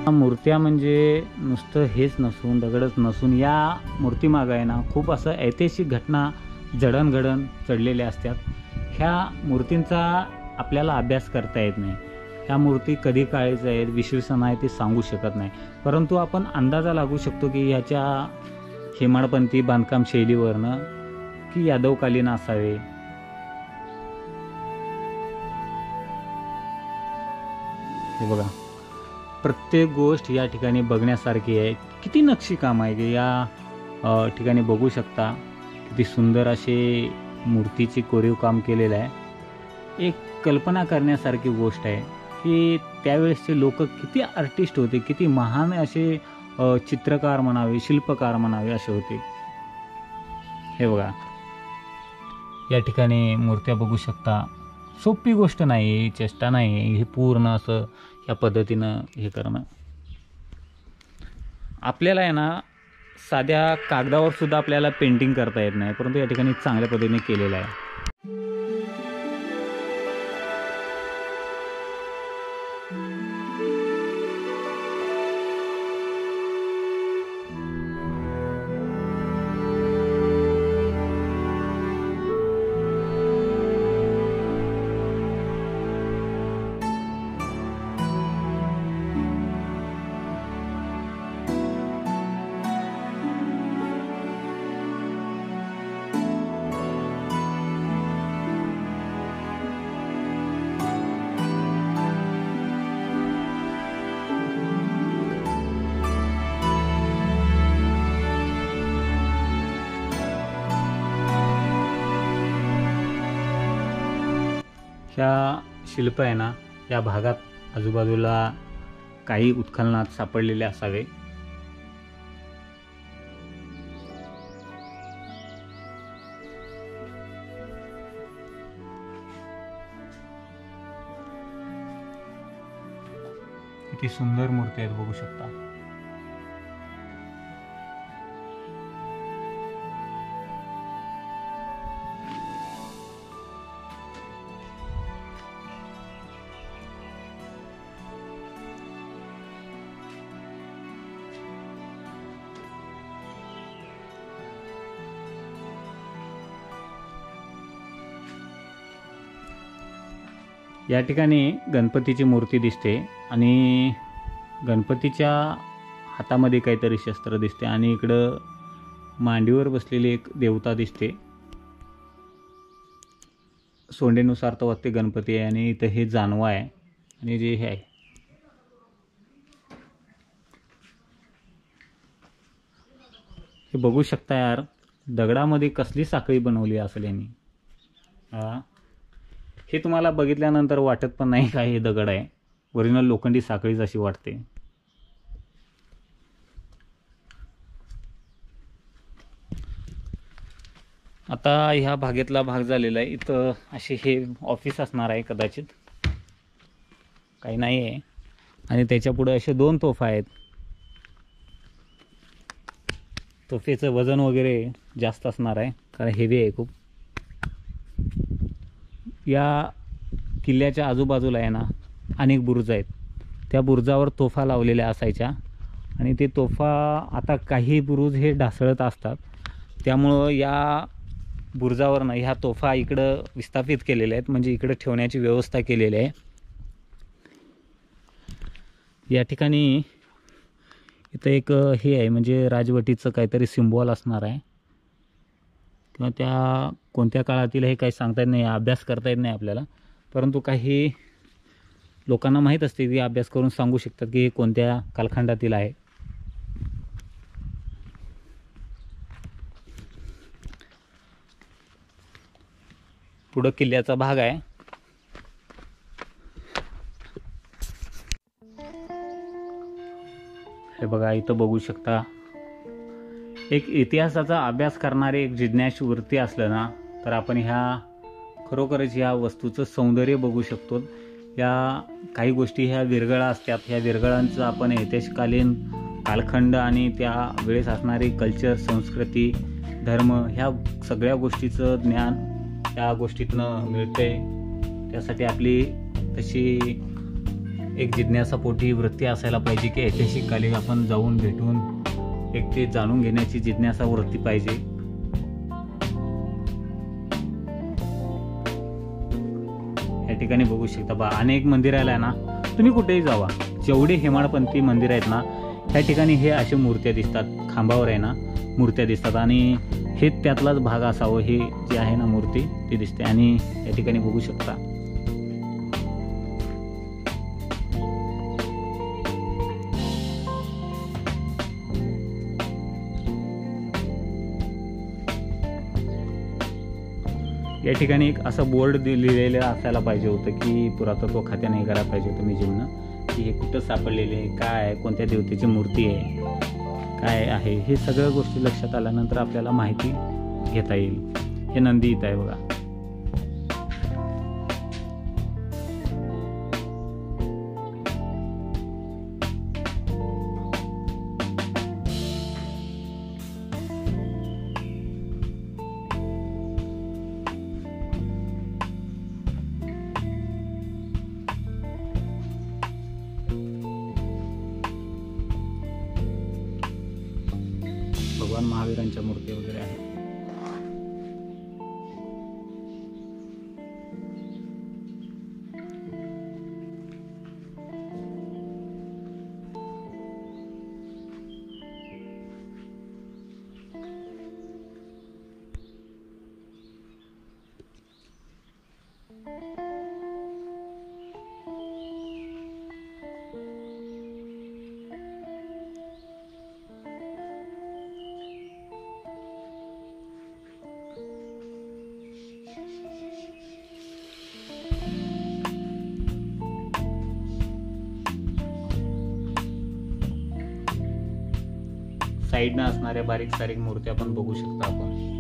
मूर्त्या म्हणजे नुसतं हेच नसून, दगडच नसून, या मूर्तीमागं आहे ना खूप असं ऐतिहासिक घटना जडणघडण चढलेल्या असतात. ह्या मूर्तींचा आपल्याला अभ्यास करता येत नाही. ह्या मूर्ती कधी काळीच्या आहेत, विश्वी सन आहे ते सांगू शकत नाही, परंतु आपण अंदाजा लागू शकतो की ह्याच्या हेमाडपंथी बांधकाम शैलीवरनं की यादवकालीन असावे. हे बघा, प्रत्येक गोष्ट या ठिकाणी बघण्यासारखी आहे. किती नक्षीकाम आहे की या ठिकाणी बघू शकता. किती सुंदर असे मूर्तीची कोरीव काम केलेलं आहे. एक कल्पना करण्यासारखी गोष्ट आहे की त्यावेळेसचे लोक किती आर्टिस्ट होते, किती महान असे चित्रकार म्हणावे, शिल्पकार म्हणावे असे होते. हे बघा, या ठिकाणी मूर्त्या बघू शकता. सोपी गोष्ट नाही, चेष्टा नाही. हे पूर्ण असं या पद्धतीनं हे करणं आपल्याला आहे ना, साध्या कागदावर सुद्धा आपल्याला पेंटिंग करता येत नाही, परंतु या ठिकाणी चांगल्या पद्धतीने केलेलं आहे. ह्या शिल्प आहे ना, या भागात आजूबाजूला काही उत्खननात सापडलेले असावे. किती सुंदर मूर्ती आहेत बघू शकता. या ठिकाणी गणपतीची मूर्ती दिसते आणि गणपतीच्या हातामध्ये काहीतरी शस्त्र दिसते आणि इकडं मांडीवर बसलेली एक देवता दिसते. सोंडेनुसार तर वाटते गणपती आहे आणि इथं हे जानवा आहे आणि जे हे आहे हे बघू शकता यार. दगडामध्ये कसली साखळी बनवली असेल यांनी. हे तुम्हाला बघितल्यानंतर वाटत पण नाही काय हे दगड आहे, ओरिजिनल लोखंडी साखळीच अशी वाटते. आता ह्या भागेतला भाग झालेला आहे. इथं असे हे ऑफिस असणार आहे कदाचित, काही नाही आहे. आणि त्याच्या पुढे असे 2 तोफा आहेत. तोफेचं वजन वगैरे जास्त असणार आहे कारण हेवी आहे खूप. या किल्ल्याच्या आजूबाजूला आहे ना अनेक बुरुज आहेत. त्या बुरुजावर तोफा लावलेल्या असायच्या आणि ते तोफा आता काही बुरुज हे ढासळत असतात, त्यामुळं या बुरुजावर ना ह्या तोफा इकडं विस्थापित केलेल्या आहेत, म्हणजे इकडं ठेवण्याची व्यवस्था केलेली आहे. या ठिकाणी इथं एक हे आहे म्हणजे राजवटीचं काहीतरी सिम्बॉल असणार आहे किंवा त्या कोणत्या काळातील हे काही सांगता येत नाही, अभ्यास करता येत नाही आपल्याला, परंतु काही लोकांना माहीत असते की अभ्यास करून सांगू शकतात की हे कोणत्या कालखंडातील आहे. पुढं किल्ल्याचा भाग आहे. हे बघा इथं बघू शकता. एक इतिहासाचा अभ्यास करणारे एक जिज्ञासू वृत्ती असलं ना तर आपण ह्या खरोखरच ह्या वस्तूचं सौंदर्य बघू शकतो. या काही गोष्टी ह्या विरगळा असतात, ह्या विरगळांचं आपण ऐतिहासिककालीन कालखंड आणि त्या वेळेस असणारी कल्चर, संस्कृती, धर्म ह्या सगळ्या गोष्टीचं ज्ञान या गोष्टीतनं मिळतंय. त्यासाठी आपली तशी एक जिज्ञासापोटी वृत्ती असायला पाहिजे की ऐतिहासिक काली आपण जाऊन भेटून एक ते जाणून घेण्याची जिज्ञासा वृत्ती पाहिजे. या ठिकाणी बघू शकता बा अनेक मंदिराला आहे ना, तुम्ही कुठेही जावा, जेवढे हेमाडपंथी मंदिर आहेत ना त्या ठिकाणी हे अशा मूर्त्या दिसतात, खांबावर आहे ना मूर्त्या दिसतात आणि हे त्यातलाच भाग असावं. हे जे आहे ना मूर्ती ती दिसते आणि या ठिकाणी बघू शकता या ठिकाणी एक असं बोर्ड लिहिलेलं असायला पाहिजे होतं की पुरातत्व खात्याने हे करायला पाहिजे होतं म्युझियमनं, की हे कुठं सापडलेले आहे, काय आहे, कोणत्या देवतेची मूर्ती आहे, काय आहे, हे सगळ्या गोष्टी लक्षात आल्यानंतर आपल्याला माहिती घेता येईल. हे नंदी इथं आहे बघा. भगवान महावीरांच्या मूर्ती वगैरे आहेत. साईडनं असणाऱ्या बारीक सारीक मूर्ती आपण बघू शकता आपण.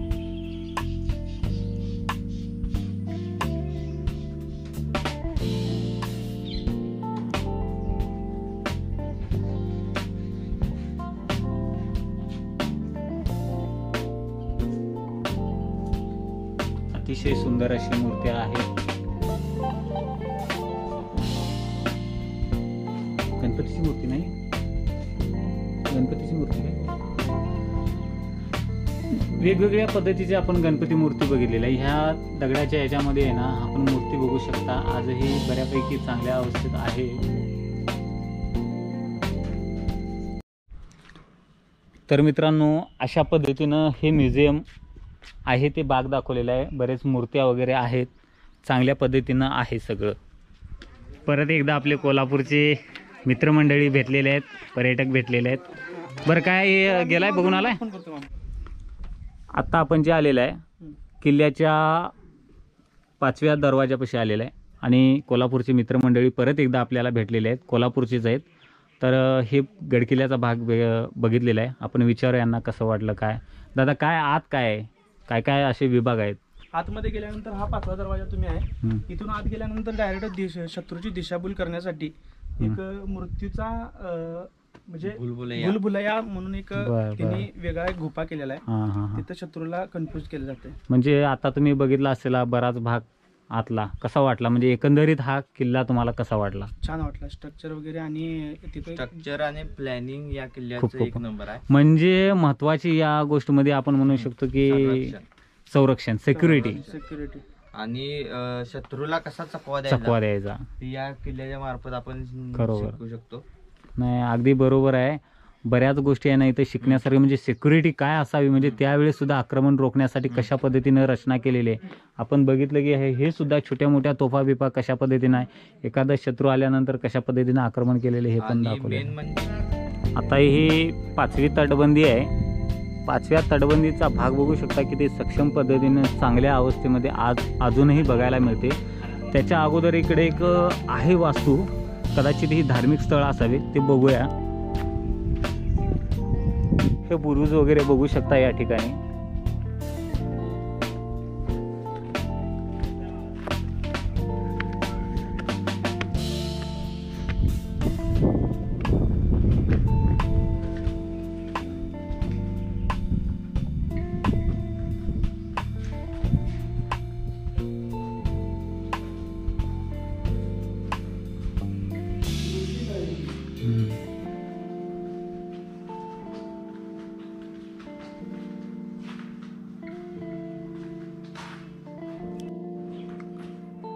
अतिशय सुंदर अशी मूर्ती आहे. गणपतीची मूर्ती नाही, गणपतीची मूर्ती आहे. वेगवेगळ्या पद्धतीची आपण गणपती मूर्ती बघितलेल्या आहे. ह्या दगडाच्या याच्यामध्ये आहे ना आपण मूर्ती बघू शकता. आजही बऱ्यापैकी चांगल्या अवस्थेत आहे. तर मित्रांनो, अशा पद्धतीनं हे म्युझियम आहे ते बाग दाखवलेलं आहे. बरेच मूर्त्या वगैरे आहेत, चांगल्या पद्धतीनं आहे सगळं. परत एकदा आपले कोल्हापूरचे मित्रमंडळी भेटलेले आहेत, पर्यटक भेटलेले आहेत. बरं, काय गेलाय बघून आलाय? आत्ता आपण जे आलेलं आहे किल्ल्याच्या 5व्या दरवाजापाशी आलेलं आहे आणि कोल्हापूरची मित्रमंडळी परत एकदा आपल्याला भेटलेले आहेत, कोल्हापूरचेच आहेत. तर हे गडकिल्ल्याचा भाग बघितलेला आहे. आपण विचारू यांना कसं वाटलं. काय दादा, काय आत काय आहे, काय काय असे विभाग आहेत? आतमध्ये गेल्यानंतर हा 5वा दरवाजा तुम्ही आहे. इथून आत गेल्यानंतर डायरेक्ट शत्रूची दिशाभूल करण्यासाठी एक मृत्यूचा म्हणजे भुलभुलैया. भुलभुलैया म्हणून एक बर. त्यांनी वेगळा एक गुफा केलेला आहे. हां हां हां. तिथं शत्रूला कन्फ्युज केलं जाते. म्हणजे आता तुम्ही बघितला असेल हा बराच भाग आतला कसा वाटला, म्हणजे एकंदरीत हा किल्ला तुम्हाला कसा वाटला? छान वाटला स्ट्रक्चर वगैरे आणि तिथं स्ट्रक्चर आणि प्लॅनिंग या खूप किल्ल्याचं खूप. एक नंबर आहे. म्हणजे महत्वाची या गोष्टीमध्ये आपण म्हणू शकतो की संरक्षण, सिक्युरिटी, आणि शत्रूला कसा चकवा चकवा द्यायचा द्यायचा. ते या किल्ल्याच्या मार्फत आपण बरोबर. शिकू शकतो. नाही अगदी बरोबर आहे. बऱ्याच गोष्टी आहे ना इथं शिकण्यासारखी, म्हणजे सिक्युरिटी काय असावी, म्हणजे त्यावेळेस सुद्धा आक्रमण रोखण्यासाठी कशा पद्धतीनं रचना केलेली आहे. आपण बघितलं की हे सुद्धा छोट्या मोठ्या तोफा बिफा कशा पद्धतीनं आहे, एखादा शत्रू आल्यानंतर कशा पद्धतीनं आक्रमण केलेले हे पण आणि दाखवले. मेन म्हणजे आता ही 5वी तटबंदी आहे. 5व्या तटबंदीचा भाग बघू शकता की ते सक्षम पद्धतीने चांगल्या अवस्थेमध्ये अजूनही बघायला मिळते. त्याच्या अगोदर इकडे एक आहे वास्तू, कदाचित ही धार्मिक स्थळ असावी, ते बघूया. हे बुरुज वगैरे बघू शकता या ठिकाणी.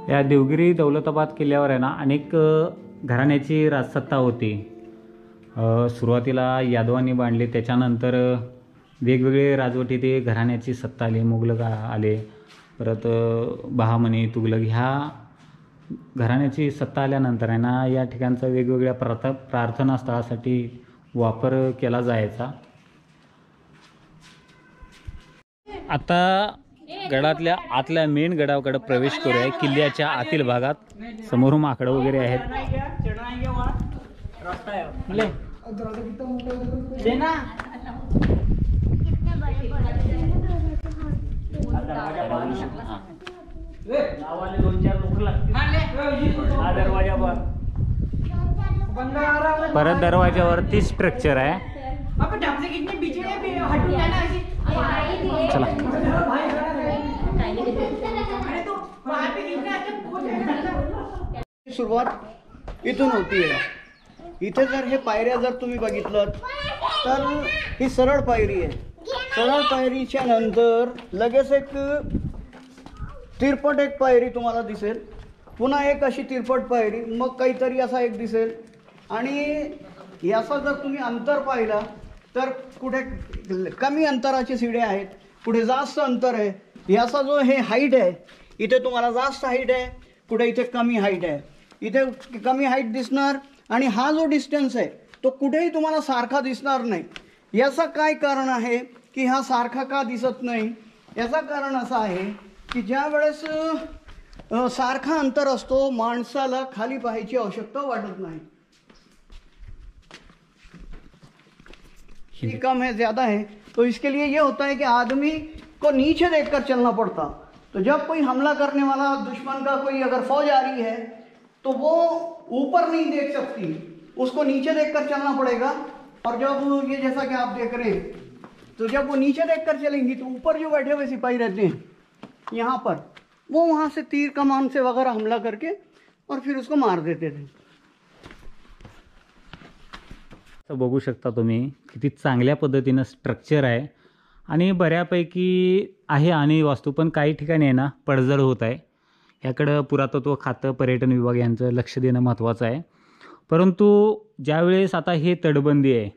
या देवगिरी दौलताबाद किल्ल्यावर आहे ना अनेक घराण्याची राजसत्ता होती. सुरुवातीला यादवांनी बांधले, त्याच्यानंतर वेगवेगळे राजवटी ते घराण्याची सत्ता आली, मुघलक आले, परत बहामनी, तुघलक ह्या घराण्याची सत्ता आल्यानंतर आहे ना या ठिकाणचा वेगवेगळ्या प्रार्थना स्थळासाठी वापर केला जायचा. आता गडातल्या आतल्या मेन गडाकडे प्रवेश करूया. किल्ल्याच्या आतील भागात समोर माकडं वगैरे आहेत. परत दरवाजावरती स्ट्रक्चर आहे. चला सुरुवात इथून होतीये. इथे जर हे पायऱ्या जर तुम्ही बघितलं तर ही सरळ पायरी आहे. सरळ पायरीच्या नंतर लगेच एक तिरपट एक पायरी तुम्हाला दिसेल, पुन्हा एक अशी तिरपट पायरी, मग काहीतरी असा एक दिसेल. आणि याचा जर तुम्ही अंतर पाहिला तर कुठे कमी अंतराची शिड्या आहेत, कुठे जास्त अंतर आहे. याचा जो हे हाईट आहे, इथे तुम्हाला जास्त हाईट आहे, कुठे इथे कमी हाईट आहे. इथे कमी हाईट दिसणार आणि हा जो डिस्टन्स आहे तो कुठेही तुम्हाला सारखा दिसणार नाही. याचं काय कारण आहे की हा सारखा का दिसत नाही? याचं कारण असं आहे की ज्या वेळेस सारखा अंतर असतो माणसाला खाली पाहायची आवश्यकता वाटत नाही. ये कम है ज़्यादा है तो इसके लिए ये होता है कि आदमी को नीचे देखकर चलना पड़ता. तो जब कोई हमला करने वाला दुश्मन का कोई अगर फौज आ रही है तो वो ऊपर नहीं देख सकती, उसको नीचे देखकर चलना पड़ेगा. और जब ये जैसा कि आप देख रहे हैं तो जब वो नीचे देखकर चलेंगी तो ऊपर जो बैठे हुए सिपाही रहते हैं यहाँ पर, वो वहाँ से तीर कमान से वगैरह हमला करके और फिर उसको मार देते थे. तर बघू शकता तुम्ही किती चांगल्या पद्धतीनं स्ट्रक्चर आहे आणि बऱ्यापैकी आहे आणि वास्तू पण काही ठिकाणी आहे ना पडझड होत आहे. याकडं पुरातत्व खातं, पर्यटन विभाग यांचं लक्ष देणं महत्त्वाचं आहे. परंतु ज्यावेळेस आता हे तटबंदी आहे,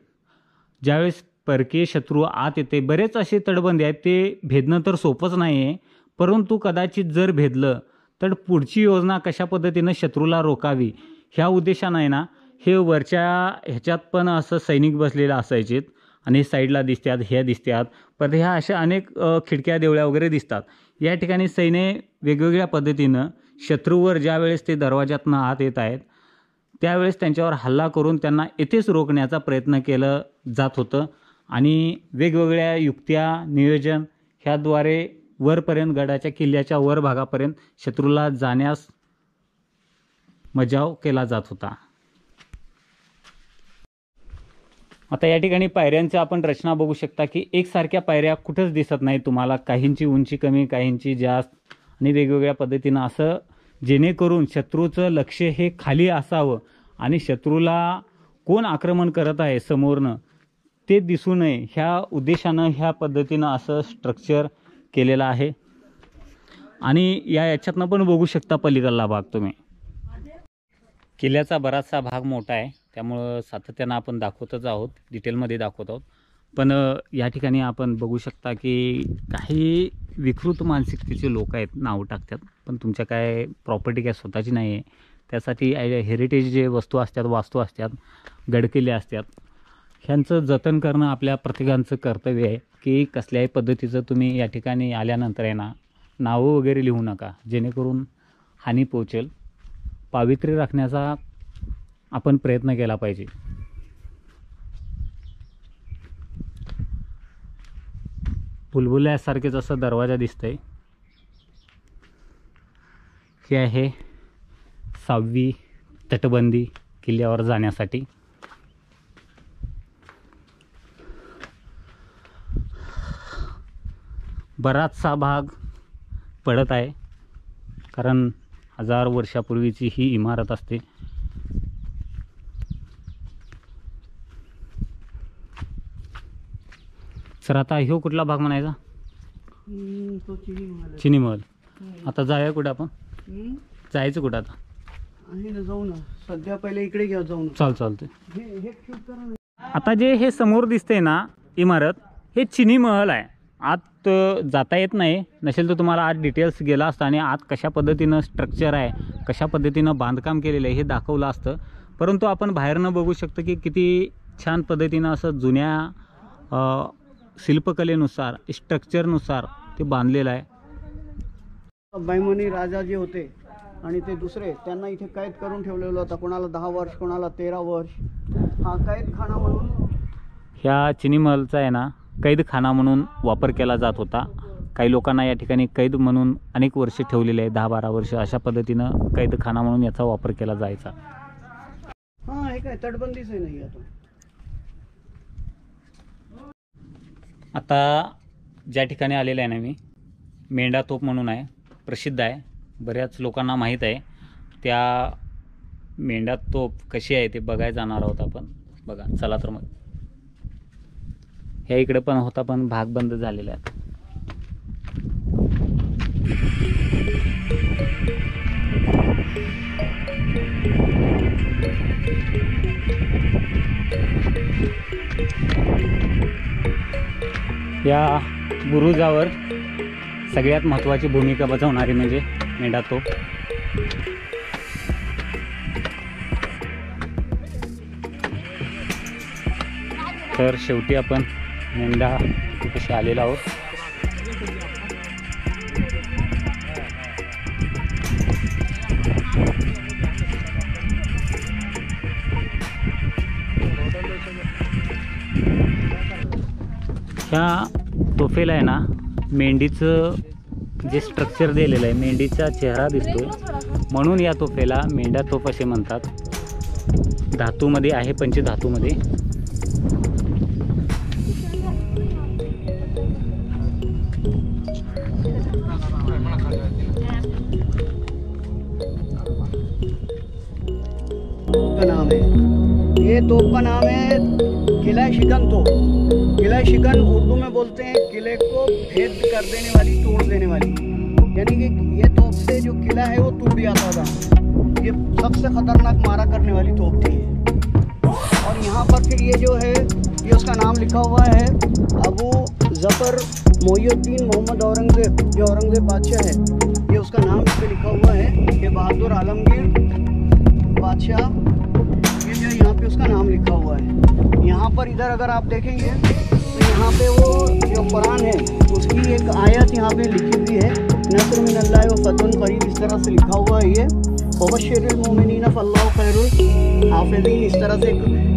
ज्यावेळेस परकीय शत्रू आत येते, बरेच असे तटबंदी आहेत ते भेदणं तर सोपंच नाही आहे. परंतु कदाचित जर भेदलं तर पुढची योजना कशा पद्धतीनं शत्रूला रोखावी ह्या उद्देशानं आहे ना हे वरच्या ह्याच्यात पण असं सैनिक बसलेले असायचे आणि साईडला दिसतात, ह्या दिसतात, परत ह्या अशा अनेक खिडक्या देवळ्या वगैरे दिसतात. या ठिकाणी सैन्य वेगवेगळ्या पद्धतीनं शत्रूवर ज्यावेळेस ते दरवाजातनं आत येत आहेत त्यावेळेस त्यांच्यावर हल्ला करून त्यांना येथेच रोखण्याचा प्रयत्न केलं जात होतं आणि वेगवेगळ्या युक्त्या, नियोजन ह्याद्वारे वरपर्यंत गडाच्या किल्ल्याच्या वर भागापर्यंत शत्रूला जाण्यास मजाव केला जात होता. आता या ठिकाणी पायऱ्यांच्या आपण रचना बघू शकता की एकसारख्या पायऱ्या कुठंच दिसत नाही तुम्हाला, काहींची उंची कमी, काहींची जास्त आणि वेगवेगळ्या पद्धतीनं, असं जेणेकरून शत्रूचं लक्ष हे खाली असावं आणि शत्रूला कोण आक्रमण करत आहे समोरनं ते दिसू नये ह्या उद्देशानं ह्या पद्धतीनं असं स्ट्रक्चर केलेलं आहे. आणि याच्यातनं पण बघू शकता पलीकडला भाग तुम्ही. किल्ल्याचा बराचसा भाग मोठा आहे त्यामुळं सातत्यानं आपण दाखवतच आहोत, डिटेलमध्ये दाखवत आहोत. पण या ठिकाणी आपण बघू शकता की काही विकृत मानसिकतेचे लोक आहेत, नावं टाकतात, पण तुमच्या काय प्रॉपर्टी काय स्वतःची नाही आहे. त्यासाठी हेरिटेज जे वस्तू असतात, वास्तू असतात, गडकिल्ले असतात, ह्यांचं जतन करणं आपल्या प्रत्येकाचं कर्तव्य आहे. की कसल्याही पद्धतीचं तुम्ही या ठिकाणी आल्यानंतर आहे ना नावं वगैरे लिहू नका, जेणेकरून हानी पोहोचेल. पावित्र्य राखण्याचा आपण प्रयत्न केला पाहिजे. फुलबुल्यासारखेच असं दरवाजा दिसतंय. हे आहे 6वी तटबंदी किल्ल्यावर जाण्यासाठी. बराचसा भाग पडत आहे कारण 1000 वर्षापूर्वीची ही इमारत असते. सर आता ह्यो कुठला भाग म्हणायचा? तो चिनी महल. आता जाऊया कुठं आपण? जायचं कुठं आता? आहे ना, जाऊ ना. सध्या पहिले इकडे घ्या, जाऊ ना. चालतंय. हे शूट करा ना. आता जे हे समोर दिसते ना इमारत, हे चिनी महल आहे. आत जाता येत नाही, नसेल तर तुम्हाला आत डिटेल्स गेला असता आणि आत कशा पद्धतीनं स्ट्रक्चर आहे, कशा पद्धतीनं बांधकाम केलेलं आहे हे दाखवलं असतं. परंतु आपण बाहेरनं बघू शकतो की किती छान पद्धतीनं असं जुन्या शिल्पकलेनुसार, स्ट्रक्चरनुसार ते बांधलेलं आहे. बैमनी राजा जे होते आणि ते दुसरे, त्यांना इथे कैद करून ठेवलेलं होतं. कोणाला 10 वर्ष, कोणाला 13 वर्ष. हा कैदखाना म्हणून ह्या चिनी महलचा आहे ना कैदखाना म्हणून वापर केला जात होता. काही लोकांना या ठिकाणी कैद म्हणून अनेक वर्ष ठेवलेले आहे, 10-12 वर्ष. अशा पद्धतीनं कैदखाना म्हणून याचा वापर केला जायचा. हां, हे काय तटबंदीच आहे नाही आता. आता ज्या ठिकाणी आलेलं आहे ना मी, मेंढा तोप म्हणून आहे, प्रसिद्ध आहे, बऱ्याच लोकांना माहीत आहे. त्या मेंढा तोप कशी आहे ते बघायला जाणार आहोत आपण. बघा, चला तर मग. ह्या इकडे पण होता पण भाग बंद झालेला आहे. या बुरुजावर सगळ्यात महत्त्वाची भूमिका बजावणारी म्हणजे मेंढा तोप. तर शेवटी आपण मेंढा कशी आलेला आहोत. ह्या तोफेला आहे ना मेंढीचं जे स्ट्रक्चर दिलेलं आहे, मेंढीचा चेहरा दिसतोय म्हणून या तोफेला मेंढा तोफ असे म्हणतात. धातूमध्ये आहे, पंचधातूमध्ये. का नाम है, ये तोप का नाम है किला शिकन तोप. किला शिकन उर्दू में बोलते हैं किले को भेद कर देने वाली, तोड़ देने वाली. यानी कि ये तोप से जो किला है वो टूट जाता था. ये सबसे खतरनाक मारा करने वाली तोप थी. और यहाँ पर फिर ये जो है, ये उसका नाम लिखा हुआ है अबू जफ़र मोहिउद्दीन मोहम्मद औरंगज़ेब, जो औरंगज़ेब बादशाह है, ये उसका नाम इस पर लिखा हुआ है. ये बहादुर आलमगीर बादशाह, ये जो यहाँ पे उसका नाम लिखा हुआ है. यहाँ पर इधर अगर आप देखेंगे तो यहाँ पे वो जो कुरान है उसकी एक आयत यहाँ पे लिखी हुई है, नस्र मिनल्लाहि व फतहुन करीब, इस तरह से लिखा हुआ है. ये वबश्शिरिल मोमिनीन फल्लाहु खैरुल हाफिज़ीन, इस तरह से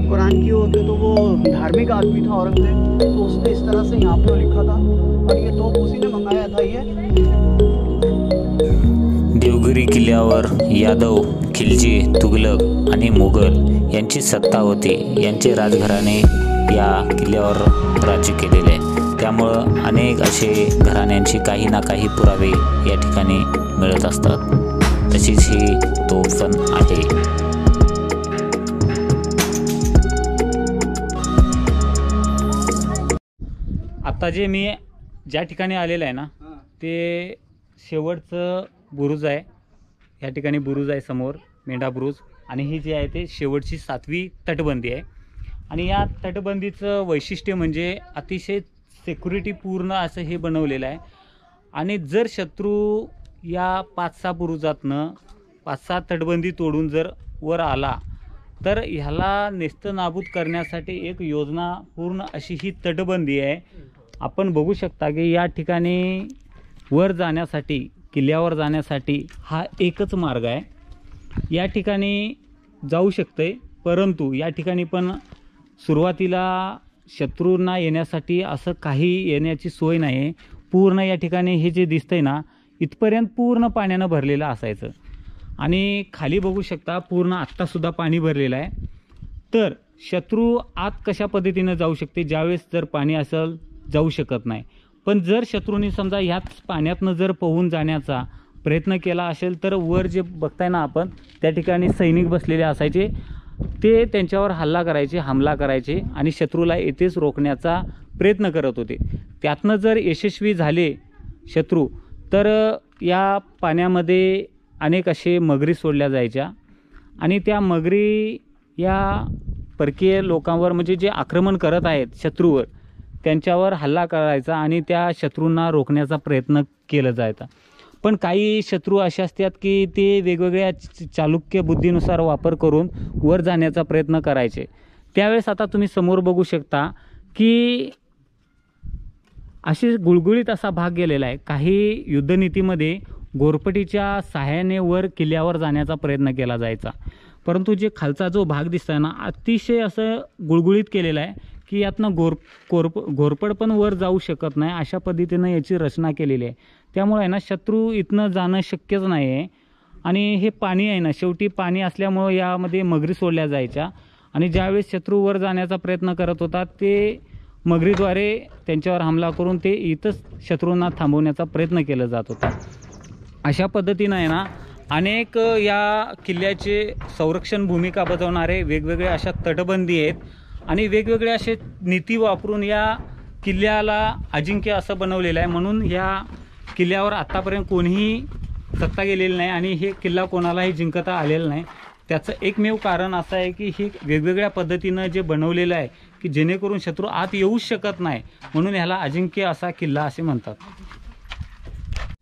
कुरान की होते. तो वो धार्मिक आदमी था औरंगज़ेब, तो उसने इस तरह से यहाँ पे लिखा था और ये तोप उसी ने मंगाया था. ये देवगिरी किल्ल्यावर यादव, खिलजी, तुगलक आणि मुघल यांची सत्ता होती. यांचे राजघराणे या किल्ल्यावर राज्य केलेले आहे. त्यामुळं अनेक असे घराण्यांची काही ना काही पुरावे या ठिकाणी मिळत असतात. तशीच ही तोफ पण आहे. आता जे मी ज्या ठिकाणी आलेलं आहे ना ते शेवटचं बुरुज आहे. या ठिकाणी बुरुज आहे समोर, मेंढा बुरुज, आणि ही जी आहे ते शेवटची 7वी तटबंदी आहे. आणि या तटबंदीचं वैशिष्ट्य म्हणजे अतिशय सिक्युरिटीपूर्ण असं हे बनवलेलं आहे. आणि जर शत्रू या 5-6 बुरुजातनं 5-6 तटबंदी तोडून जर वर आला तर ह्याला नेस्तनाबूत करण्यासाठी एक योजना पूर्ण अशी ही तटबंदी आहे. आपण बघू शकता की या ठिकाणी वर जाण्यासाठी, किल्ल्यावर जाण्यासाठी हा एकच मार्ग आहे. या ठिकाणी जाऊ शकते, परंतु या ठिकाणी पण सुरुवातीला शत्रूंना येण्यासाठी असं काही येण्याची सोय नाही. पूर्ण या ठिकाणी हे जे दिसतंय ना इथपर्यंत पूर्ण पाण्यानं भरलेलं असायचं. आणि खाली बघू शकता पूर्ण आत्तासुद्धा पाणी भरलेलं आहे. तर शत्रू आत कशा पद्धतीनं जाऊ शकते, ज्यावेळेस जर पाणी असेल जाऊ शकत नाही. पण जर शत्रूंनी समजा ह्याच पाण्यातनं जर पोहून जाण्याचा प्रयत्न केला असेल तर वर जे बघताय ना आपण त्या ठिकाणी सैनिक बसलेले असायचे. ते त्यांच्यावर हमला करायचे आणि शत्रूला येथेच रोखण्याचा प्रयत्न करत होते. त्यातनं जर यशस्वी झाले शत्रू तर या पाण्यामध्ये अनेक असे मगरी सोडल्या जायच्या आणि त्या मगरी या परकीय लोकांवर म्हणजे जे आक्रमण करत आहेत शत्रूवर त्यांच्यावर हल्ला करायचा आणि त्या शत्रूंना रोखण्याचा प्रयत्न केला जायचा. पण काही शत्रू असे असतात की ते वेगवेगळ्या चालुक्य बुद्धीनुसार वापर करून वर जाण्याचा प्रयत्न करायचे. त्यावेळेस आता तुम्ही समोर बघू शकता की अशी गुळगुळीत असा भाग गेलेला आहे. काही युद्धनीतीमध्ये घोरपटीच्या सहाय्याने वर किल्ल्यावर जाण्याचा प्रयत्न केला जायचा, परंतु जे खालचा जो भाग दिसतोय ना अतिशय असं गुळगुळीत केलेला आहे की यातनं घोरपड पण वर जाऊ शकत नाही अशा पद्धतीनं याची रचना केलेली आहे. त्यामुळे आहे ना शत्रू इथनं जाणं शक्यच नाही आहे. आणि हे पाणी आहे ना, शेवटी पाणी असल्यामुळं यामध्ये मगरी सोडल्या जायच्या आणि ज्यावेळेस शत्रू वर जाण्याचा प्रयत्न करत होता ते मगरीद्वारे त्यांच्यावर हमला करून ते इथंच शत्रूंना थांबवण्याचा प्रयत्न केला जात होता. अशा पद्धतीनं आहे ना अनेक या किल्ल्याचे संरक्षण भूमिका बजावणारे वेगवेगळे अशा तटबंदी आहेत आणि वेगवेगळे असे नीती वापरून या किल्ल्याला अजिंक्य असं बनवलेलं आहे. म्हणून या किल्ल्यावर आत्तापर्यंत कोणीही सत्ता गेलेली नाही आणि हे किल्ला कोणालाही जिंकता आलेला नाही. त्याचं एकमेव कारण असं आहे की हे वेगवेगळ्या पद्धतीनं जे बनवलेलं आहे की जेणेकरून शत्रू आत येऊच शकत नाही, म्हणून ह्याला अजिंक्य असा किल्ला असे म्हणतात.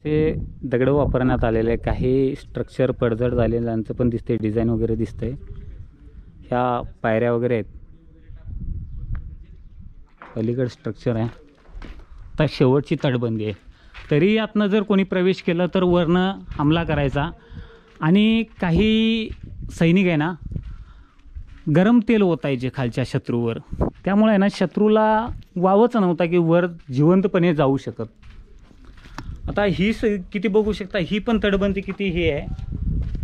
ते दगड वापरण्यात आलेले काही स्ट्रक्चर पडझड झालेल्यांचं पण दिसते, डिझाईन वगैरे दिसतंय. ह्या पायऱ्या वगैरे आहेत, अलीकडे स्ट्रक्चर आहे. तर शेवटची तटबंदी आहे, तरी यातनं जर कोणी प्रवेश केला तर वरनं हमला करायचा. आणि काही सैनिक आहे ना गरम तेल ओतायचे खालच्या शत्रूवर, त्यामुळे आहे ना शत्रूला वावच नव्हता की वर जिवंतपणे जाऊ शकत. आता ही किती बघू शकता, ही पण तटबंदी किती ही आहे,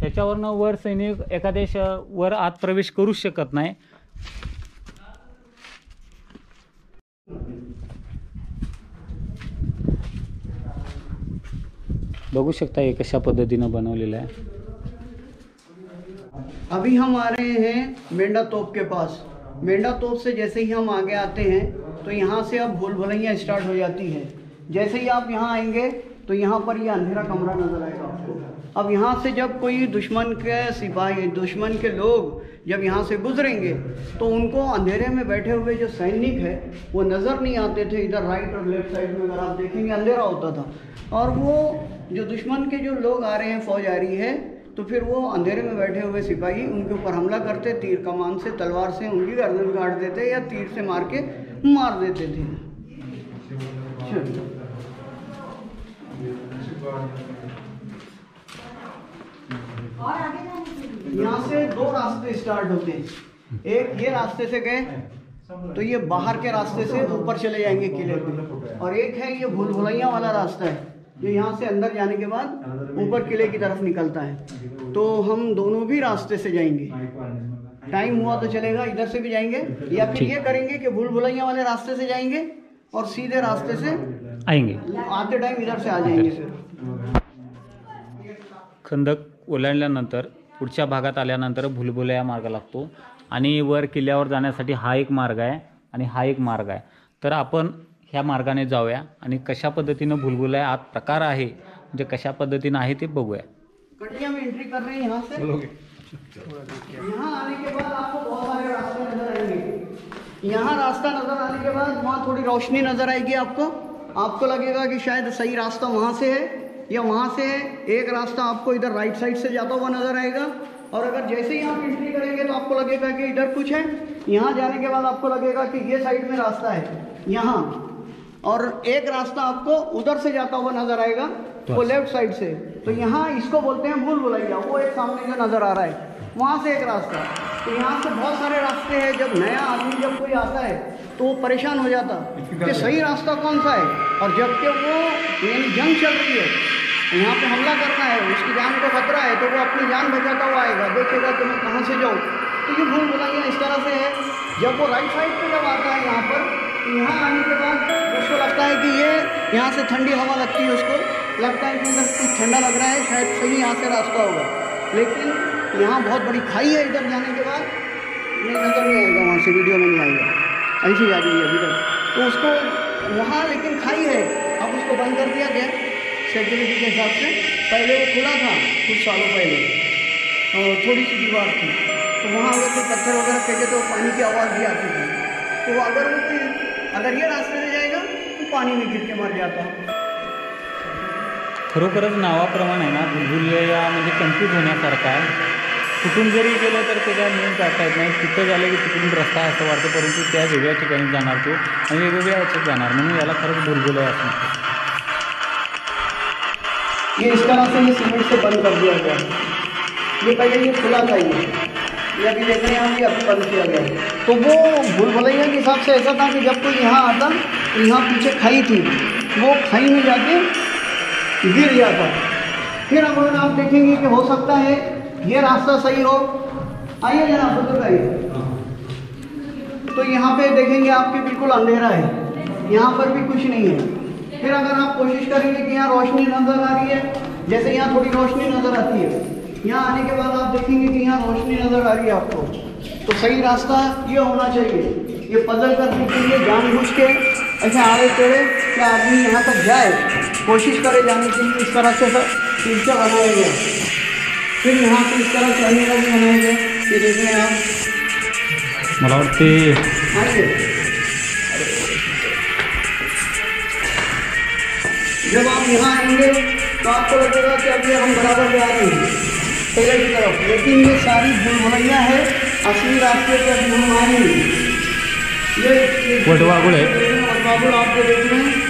त्याच्यावरनं वर सैनिक एखाद्या वर आत प्रवेश करूच शकत नाही. बघू शकता हे कशा पद्धतीनं बनवलेलं आहे. अभी हम आ रहे हैं मेंढा तोप के पास. मेंढा तोप से जैसे ही हम आगे आते हैं तो यहाँ से अब भूल भुलैया स्टार्ट हो जाती है. जैसे ही आप यहाँ आएंगे तो यहाँ पर ये अंधेरा कमरा नजर आएगा आपको. अब यहाँ से जब कोई दुश्मन के सिपाही, दुश्मन के लोग जब यहाँ से गुजरेंगे तो उनको अंधेरे में बैठे हुए जो सैनिक है वो नज़र नहीं आते थे. इधर राइट और लेफ्ट साइड में अगर आप देखेंगे अंधेरा होता था और वो जो दुश्मन के जो लोग आ रहे हैं, फौज आ रही है, तो फिर वो अंधेरे में बैठे हुए सिपाही उनके ऊपर हमला करते, तीर कमान से, तलवार से उनकी गर्दन काट देते या तीर से मार के मार देते थे. यहाँ से 2 रास्ते स्टार्ट होते हैं. एक ये रास्ते से गए तो ये बाहर के रास्ते से ऊपर चले जाएंगे किले पे, और एक है ये भूल भुलैया वाला रास्ता है जो यहाँ से अंदर जाने के बाद ऊपर किले की तरफ निकलता है। तो हम दोनों भी रास्ते से जाएंगे, टाइम हुआ तो चलेगा इधर से भी जाएंगे, या फिर ये करेंगे कि भूल भुलैया वाले रास्ते से जाएंगे और सीधे रास्ते से आएंगे, आते टाइम इधर से आ जाएंगे। फिर खंदक ओलांडल्यानंतर पुढच्या भागात आल्यानंतर भुलभुलैया मार्ग लागतो आणि वर किल्ल्यावर जाण्यासाठी हा एक मार्ग आहे आणि हा एक मार्ग आहे। तर आपण ह्या मार्गाने जाऊया आणि कशा पद्धतीनं भुलभुलैया आत प्रकार आहे म्हणजे कशा पद्धतीनं आहे ते बघूया। कटिया में एंट्री कर रहे हैं यहाँ से। यहाँ आने के बाद आपको बहुत सारे रास्ते नजर आएंगे। यहाँ रास्ता नजर आने के बाद वहाँ थोड़ी रोशनी नजर आएगी आपको लगेगा कि शायद सही रास्ता वहाँ से है या वहाँ से है। एक रास्ता आपको इधर राइट साइड से जाता हुआ नजर आएगा, और अगर जैसे ही आप एंट्री करेंगे तो आपको लगेगा कि इधर कुछ है। यहाँ जाने के बाद आपको लगेगा कि ये साइड में रास्ता है यहाँ, और एक रास्ता आपको उधर से जाता हुआ नजर आएगा वो लेफ्ट साइड से। तो यहाँ इसको बोलते हैं भूल भुलैया। वो एक सामने जो नजर आ रहा है वहाँ से एक रास्ता। तो यहाँ से बहुत सारे रास्ते हैं। जब नया आदमी जब कोई आता है तो वो परेशान हो जाता कि सही रास्ता कौन सा है, और जबकि वो यानी जंग चल रही है, यहाँ पे हमला करना है, उसकी जान को खतरा है, तो वो अपनी जान बचाता हुआ आएगा, देखेगा कि मैं कहाँ से जाऊँ। तो ये भूल भुलैया इस तरह से है। जब वो राइट साइड पे जब आता है यहाँ पर, तो यहाँ आने के बाद उसको लगता है कि ये यहाँ से ठंडी हवा लगती है, उसको लगता है कि इधर कुछ ठंडा लग रहा है, शायद सही यहाँ से रास्ता होगा। लेकिन यहाँ बहुत बड़ी खाई है, इधर जाने के बाद नहीं नजर नहीं आएगा, वहाँ से वीडियो में नहीं आएगा, ऐसी आ रही है अभी तक। तो उसको वहाँ लेकिन खाई है, अब उसको बंद कर दिया गया सिक्योरिटी के हिसाब से। पहले वो खुला था कुछ सालों पहले, और थोड़ी सी दीवार थी, तो वहाँ अगर कोई पत्थर वगैरह फेंके तो पानी की आवाज़ भी आती थी। तो अगर ये रास्ते से जाएगा तो पानी में गिर के मर जाता। खरोखरच नावाप्रमाणे ना भुलभुलैया म्हणजे कन्फ्यूज होण्यासारखं आहे। कुठून जरी गेलं तर ते काय मेन जाता येत नाही, तिथं झालं की तिकडून रस्ता असं वाटतं, परंतु त्या वेगळ्या ठिकाणी जाणार तो आणि वेगवेगळ्या याच्यात जाणार, म्हणून याला खरंच भुलभुलैया असं म्हणतात। ये इस तरह से ये सीमेंट से बंद कर दिया गया है। ये पहले ये खुला था, ये अभी देख रहे हैं हम, ये अभी बंद किया गया है। तो वो भूल भुलैया के हिसाब से ऐसा था कि जब कोई यहाँ आता तो यहाँ पीछे खाई थी, वो खाई में जाके गिर जाता। फिर अब अगर आप देखेंगे कि हो सकता है ये रास्ता सही हो, आइए जनाब बुजुर्ग आइए, तो यहाँ पे देखेंगे आपके बिल्कुल अंधेरा है, यहाँ पर भी कुछ नहीं है। फिर अगर आप कोशिश करेंगे कि यहाँ रोशनी नजर आ रही है, जैसे यहाँ थोड़ी रोशनी नजर आती है, यहाँ आने के बाद आप देखेंगे कि यहाँ रोशनी नजर आ रही है आपको, तो सही रास्ता ये होना चाहिए। ये पजल करने के लिए जानबूझ के ऐसे आड़े टेढ़े कि आदमी यहाँ तक जाए, कोशिश करे जाने के लिए, इस तरह से टीचर बनाया गया। फिर यहाँ से इस तरह चढ़ने का भी बनाया गया, ये देख रहे हैं आप। मला वाटते आइए, जब आप यहाँ आएंगे तो आपको लगेगा कि अब ये हम बराबर जा रहे हैं पहले की तरफ, लेकिन ये सारी भूल भुलैया है। असली रास्ते पर अभी हम आएंगे। ये वटवागुड़ है। वटवागुड़ आपको देख रहे हैं।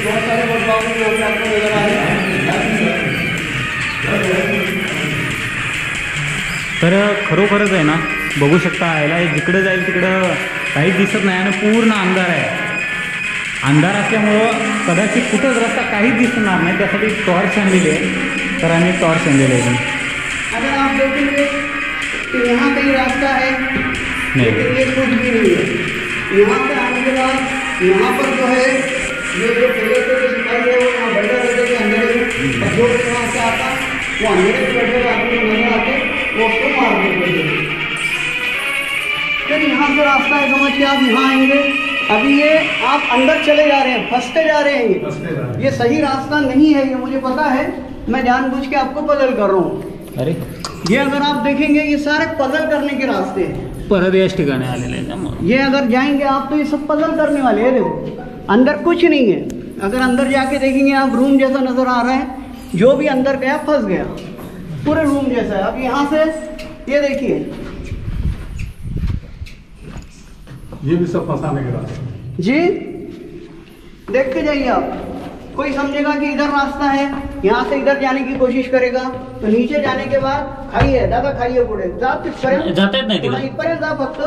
बहुत सारे वटवागुड़ यहाँ पे आपको नजर आ रहे हैं। तर खरोखरच आहे ना, बघू शकता याला जिकडे जाईल तिकडं काही दिसत नाही आणि पूर्ण अंधार आहे। अंधार असल्यामुळं कदाचित कुठंच रस्ता काहीच दिसणार नाही, त्यासाठी टॉर्च आणलेली आहे। तर आम्ही टॉर्च आणलेले आहे। अगर आप देखेंगे तो यहाँ कहीं रास्ता है, लेकिन ये कुछ भी नहीं है। यहाँ पे आने के बाद यहाँ पर जो है ये जो पहले से जो सिपाही है वो यहाँ बैठे रहते थे अंधेरे में, और जो भी यहाँ से आता वो अंधेरे में बैठे आदमी को नजर आते वो उसको मार देते थे। फिर यहाँ से रास्ता है, समझ के आप यहाँ आएंगे। अभी ये आप अंदर चले जा रहे हैं, फंसते जा रहे हैं, ये सही रास्ता नहीं है, ये मुझे पता है, मैं जानबूझ के आपको पजल कर रहा हूँ। अरे ये अगर आप देखेंगे ये सारे पजल करने के रास्ते हैं। परत याच ठिकाणी आलेले आहे त्यामुळे ये अगर जाएंगे आप तो ये सब पजल करने वाले हैं। देखो अंदर कुछ नहीं है, अगर अंदर जाके देखेंगे आप रूम जैसा नजर आ रहा है, जो भी अंदर गया फंस गया, पूरे रूम जैसा है। अब यहाँ से ये देखिए, ये भी सब फंसाने के रास्ते जी देख के जाइए आप, कोई समझेगा कि इधर रास्ता है, यहाँ से इधर जाने की कोशिश करेगा, तो नीचे जाने के बाद खाई आहे दादा, खाई आहे पुढे जा तिथपर्यंत, जाता येत नाही पुढे तिकडे. इथपर्यंत जा, फक्त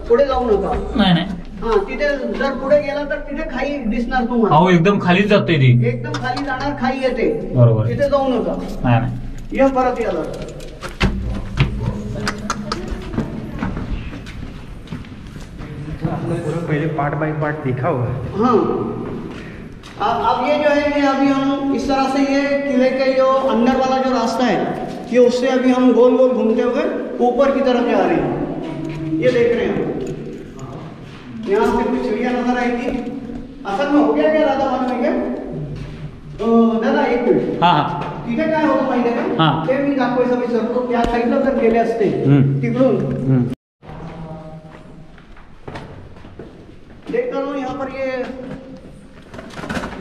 पुढे जाऊ नका. नाही नाही, हा तिथे जर पुढे गेला तर तिथे खाई दिसणार तुम्हाला, अहो एकदम खालीच जाते ती. एकदम खाली जाणार, खाई येते, बरोबर. तिथे जाऊ नका. नाही नाही, या परत या दादा. पहिले पार्ट बाय पार्ट देखा हुआ है. हाँ अब ये जो है, ये अभी हम इस तरह से ये किले के जो अंदर वाला जो रास्ता है, ये उससे अभी हम गोल गोल घूमते हुए ऊपर की तरफ जा रहे हैं. ये देख रहे हैं यहाँ से कुछ चिड़िया नजर आएगी. असल में हो गया क्या दादा मालूम है क्या? दादा एक मिनिट, हा हा, तिथे काय होतं माहिती आहे हा. का, ते मी दाखवायचं विसरतो. त्या साईडला जर गेले असते तिकडून, देख कर लो यहाँ पर ये,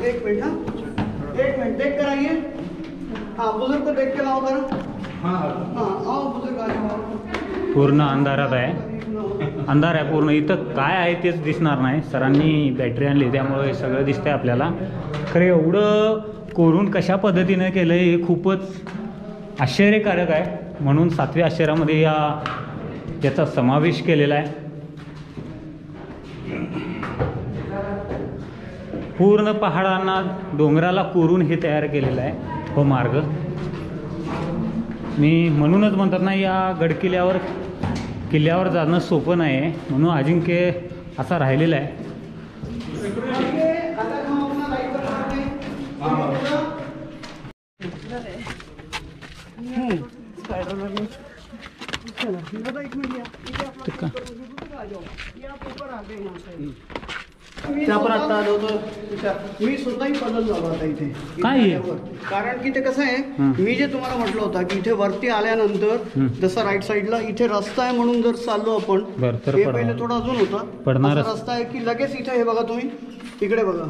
एक मिनट, हाँ एक मिनट देख कर आइए. हाँ बुजुर्ग को देख के लाओ जरा. हाँ आओ बुजुर्ग आ जाओ. पूर्ण अंधारात आहे, अंधार आहे पूर्ण. इथं काय आहे तेच दिसणार नाही. सरांनी बॅटरी आणली त्यामुळे सगळं दिसतंय आपल्याला. खरं एवढं कोरून कशा पद्धतीनं केलं हे खूपच आश्चर्यकारक आहे. म्हणून 7व्या आश्चर्यामध्ये याचा समावेश केलेला आहे. पूर्ण पहाडांना, डोंगराला कोरून हे तयार केलेलं आहे हो मार्ग. मी म्हणूनच म्हणतात ना, या किल्ल्यावर जाणं सोपं नाही आहे, म्हणून अजिंक्य असा राहिलेला आहे. अगर हम अपना लाइट बनाते हैं आपण आता आलो होतो, मी स्वतःही बदल झालो आता इथे. काय आहे? कारण की ते कसं आहे, मी जे तुम्हाला म्हटलं होतं की इथे वरती आल्यानंतर जसं राईट साईडला इथे रस्ता आहे म्हणून जर चाललो आपण, बरं, तर हे पडणार. पहिले थोडा अजून होता, पडणारच. असा रस्ता आहे की लगेच इथे हे बघा तुम्ही, इकडे बघा,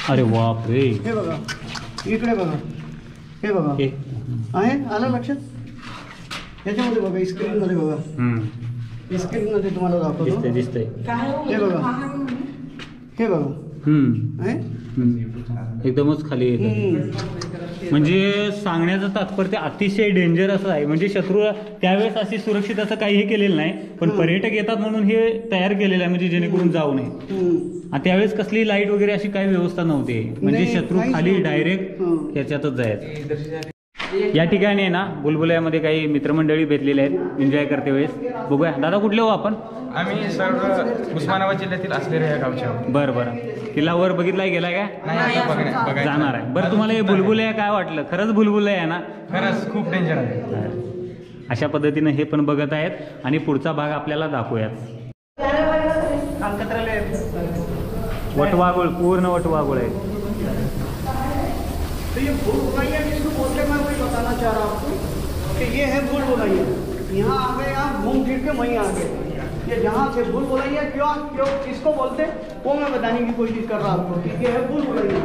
अरे बाप रे, हे बघा, इकडे बघा, हे बघा, हे आहे आलं लक्षात. याच्यामध्ये बघा, स्क्रीन मध्ये बघा, स्क्रीन मध्ये तुम्हाला दाखवतो. दिसतंय. हे बघा, हे बघा, आहे? एकदमच खाली येतं. म्हणजे सांगण्याचं तात्पर्य तात्पर्य अतिशय डेंजरस आहे. म्हणजे शत्रू त्यावेळेस अशी सुरक्षित असं काहीही केलेलं नाही, पण पर्यटक येतात म्हणून हे तयार केलेलं आहे, म्हणजे जेणेकरून जाऊ नये. आणि त्यावेळेस कसली लाईट वगैरे अशी काही व्यवस्था नव्हती. म्हणजे नाही, शत्रू काहीच खाली नव्हतं. डायरेक्ट याच्यातच जायचं. या ठिकाणी आहे ना, बुलबुल्यामध्ये काही मित्रमंडळी भेटलेले आहेत एन्जॉय करते वेळेस. बघूया दादा, कुठले हो आपण? आम्ही सर्व उस्मानाबाद जिल्ह्यातील असलेल्या या गावच्या आहोत. बरं बरं. किल्ल्यावर बघितलाय, गेलाय काय? नाही, आता बघायचं. जाणार आहे. बरं, तुम्हाला हे बुलबुले काय वाटलं? खरंच बुलबुले आहे ना? खरंच खूप डेंजर आहे. अशा पद्धतीनं हे पण बघत आहेत आणि पुढचा भाग आपल्याला दाखवूयात. वटवाघूळ, पूर्ण वटवाघूळ आहे. तो ये भूल भुलैया जिसको बोलते, मैं वही बताना चाह रहा हूँ आपको कि ये है भूल भुलैया. यहाँ आ गए आप, घूम फिर के वहीं आ गए. ये जहाँ से भूल भुलैया क्यों क्यों किसको बोलते, वो मैं बताने की कोशिश कर रहा हूँ आपको कि ये है भूल भुलैया.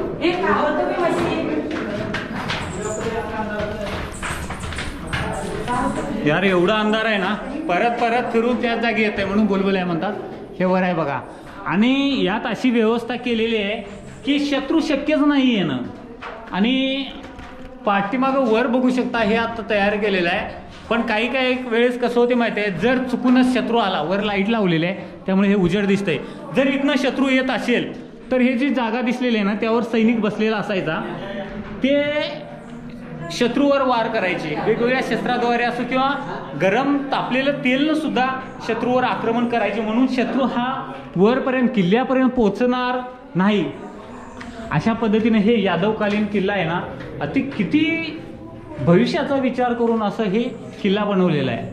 यार एवढा अंधार आहे ना, परत परत फिरून त्याच जागी येते म्हणून बुलबुले म्हणतात. हे वर आहे बघा. आणि यात अशी व्यवस्था केलेली आहे की शत्रू शक्यच नाही येणं. आणि पाठीमागं वर बघू शकता, हे आता तयार केलेलं आहे. पण काही काही वेळेस कसं होते माहिती आहे, जर चुकूनच शत्रू आला, वर लाईट लावलेली आहे त्यामुळे हे उजेड दिसतंय. जर इथनं शत्रू येत असेल तर हे जी जागा दिसलेली आहे ना, त्यावर सैनिक बसलेला असायचा. ते शत्रूवर वार करायचे वेगवेगळ्या शस्त्राद्वारे असो किंवा गरम तापलेलं तेलनं सुद्धा शत्रूवर आक्रमण करायचे. म्हणून शत्रू हा वरपर्यंत किल्ल्यापर्यंत पोहोचणार नाही. अशा पद्धतीने हे यादवकालीन किल्ला आहे ना, किती भविष्याचा विचार करून असं हे किल्ला बनवलेला आहे.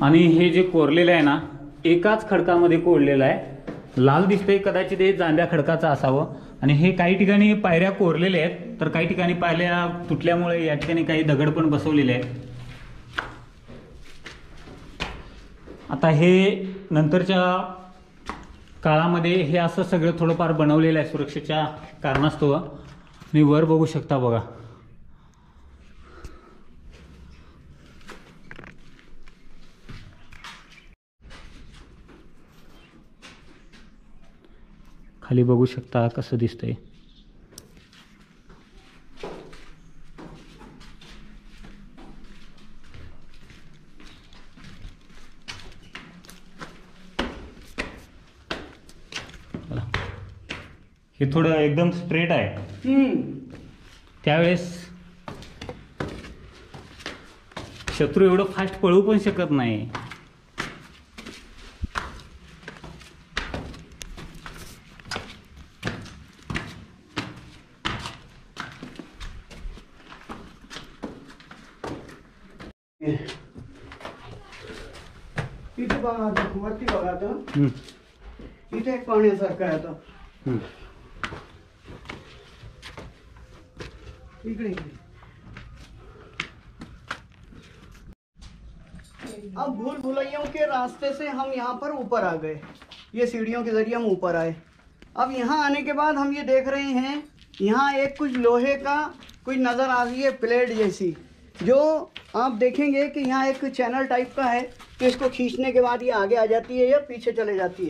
आणि हे जे कोरलेलं आहे ना, एकाच खडकामध्ये कोरलेलं आहे. लाल दिसतंय, कदाचित हे जांभ्या खडकाचं असावं. आणि हे काही ठिकाणी पायऱ्या कोरलेल्या आहेत, तर काही ठिकाणी पायऱ्या तुटल्यामुळे या ठिकाणी काही दगड पण बसवलेले आहेत. आता हे नंतरच्या काळामध्ये हे असं सगळं थोडंफार बनवलेलं आहे सुरक्षेच्या कारणास्तव. मी वर बघू शकता बघा. खाली बघू शकता कसं दिसतंय. हे थोडं एकदम स्ट्रेट आहे, त्यावेळेस शत्रू एवढं फास्ट पळू पण शकत नाही. इथे बघा आता, वरती बघा आता, इथे एक पाण्यासारखं आहे आता. इकडे इकडे. अब भूल भुलैयों के रास्ते से हम यहाँ पर ऊपर आ गए, ये सीढ़ियों के जरिए हम ऊपर आए. अब यहाँ आने के बाद हम ये देख रहे हैं, यहाँ एक कुछ लोहे का कोई नज़र आ रही है प्लेट जैसी, जो आप देखेंगे कि यहाँ एक चैनल टाइप का है, तो इसको खींचने के बाद ये आगे आ जाती है या पीछे चले जाती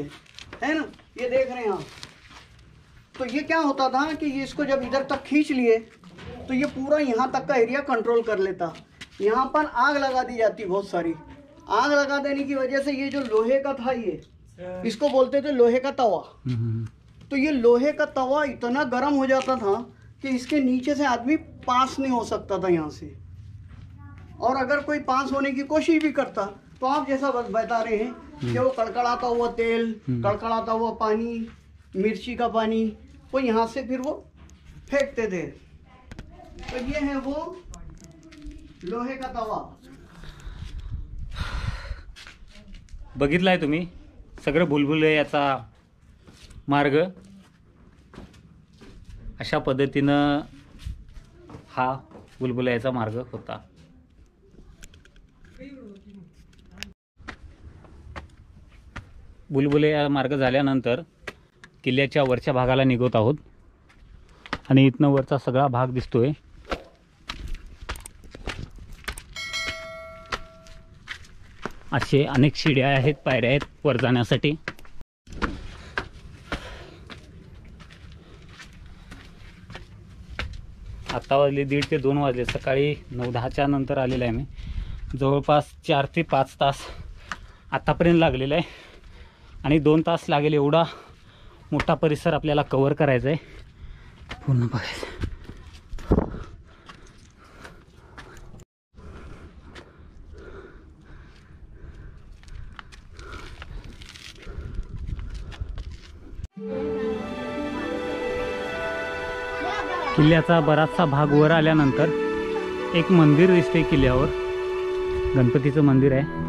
है ना, ये देख रहे हैं आप. तो ये क्या होता था कि ये इसको जब इधर तक खींच लिए तो ये पूरा यहाँ तक का एरिया कंट्रोल कर लेता. यहाँ पर आग लगा दी जाती, बहुत सारी आग लगा देने की वजह से ये जो लोहे का था, ये इसको बोलते थे लोहे का तवा. तो ये लोहे का तवा इतना गर्म हो जाता था कि इसके नीचे से आदमी पास नहीं हो सकता था यहाँ से, और अगर कोई पास होने की कोशिश भी करता तो आप जैसा बस बता रहे हैं कि वो कड़कड़ाता हुआ तेल, कड़कड़ाता हुआ पानी, मिर्ची का पानी, वो यहाँ से फिर वो फेंकते थे. तो ये है वो लोहे का तवा. बघितलाय तुम्ही सगळं भुलभुलैयाचा मार्ग. अशा पद्धतीनं हा भुलभुलैयाचा मार्ग होता. भुलभुलैया मार्ग झाल्यानंतर किल्ल्याच्या वरच्या भागाला निघत आहोत आणि इथनं वरचा सगळा भाग दिसतोय. असे अनेक शिड्या आहेत, पायऱ्या आहेत वर जाण्यासाठी. आत्ता वाजले 1:30 ते 2 वाजले. सकाळी 9-10च्या नंतर आलेला आहे मी. जवळपास 4 ते 5 तास आत्तापर्यंत लागलेला आहे आणि 2 तास लागेल एवढा मोठा परिसर आपल्याला कव्हर करायचा आहे, पूर्ण बघायचं. किल्ल्याचा बराचसा भाग वर आल्यानंतर एक मंदिर दिसते किल्ल्यावर, गणपतीचं मंदिर आहे.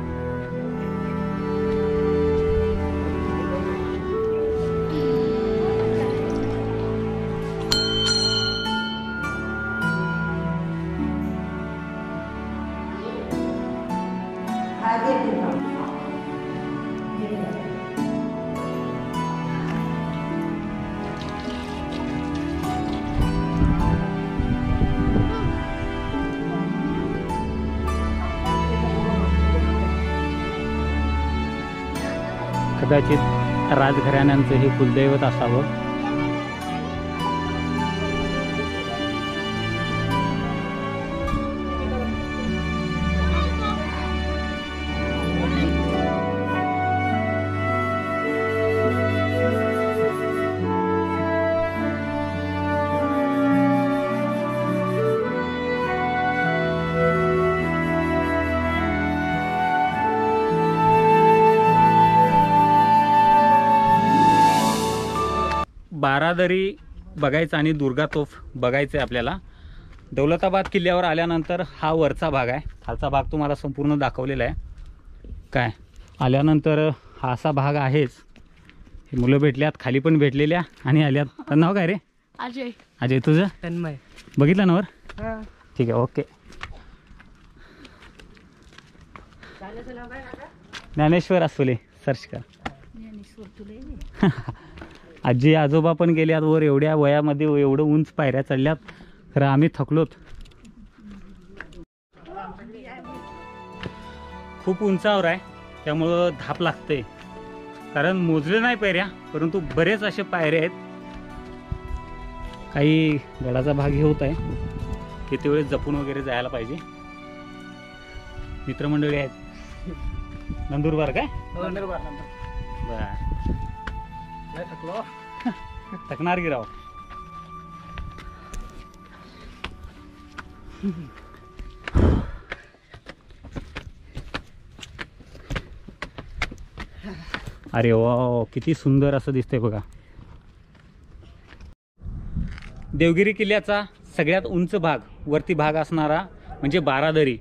कदाचित राजघराण्यांचं हे कुलदैवत असावं. बारादरी बघायचं आणि दुर्गा तोफ बघायचं आहे आपल्याला. दौलताबाद किल्ल्यावर आल्यानंतर हा वरचा भाग आहे, खालचा भाग तुम्हाला संपूर्ण दाखवलेला आहे. काय आल्यानंतर हा असा भाग आहेच. हे मुलं भेटल्यात, खाली पण भेटलेल्या आणि आल्यात. नाव काय रे? अजय. अजय. तुझं? तन्मय. बघितलं ना वर? ठीक आहे, ओके. ज्ञानेश्वर असोले सर्च कर. आजी आजोबा पण गेल्यात वर, एवढ्या वयामध्ये एवढं उंच पायऱ्या चढल्यात, खरं आम्ही थकलोत. खूप उंचावर आहे त्यामुळं धाप लागते, कारण मोजले नाही पायऱ्या, परंतु बरेच असे पायऱ्या आहेत. काही गडाचा भाग हे होत आहे, किती वेळेस जपून वगैरे जायला पाहिजे. मित्रमंडळी आहेत. नंदुरबार काय? नंदुरबार. बरं. थकलो. थकणार की राव. अरे वा, किती सुंदर असं दिसतंय बघा. देवगिरी किल्ल्याचा सगळ्यात उंच भाग, वरती भाग असणारा म्हणजे बारादरी.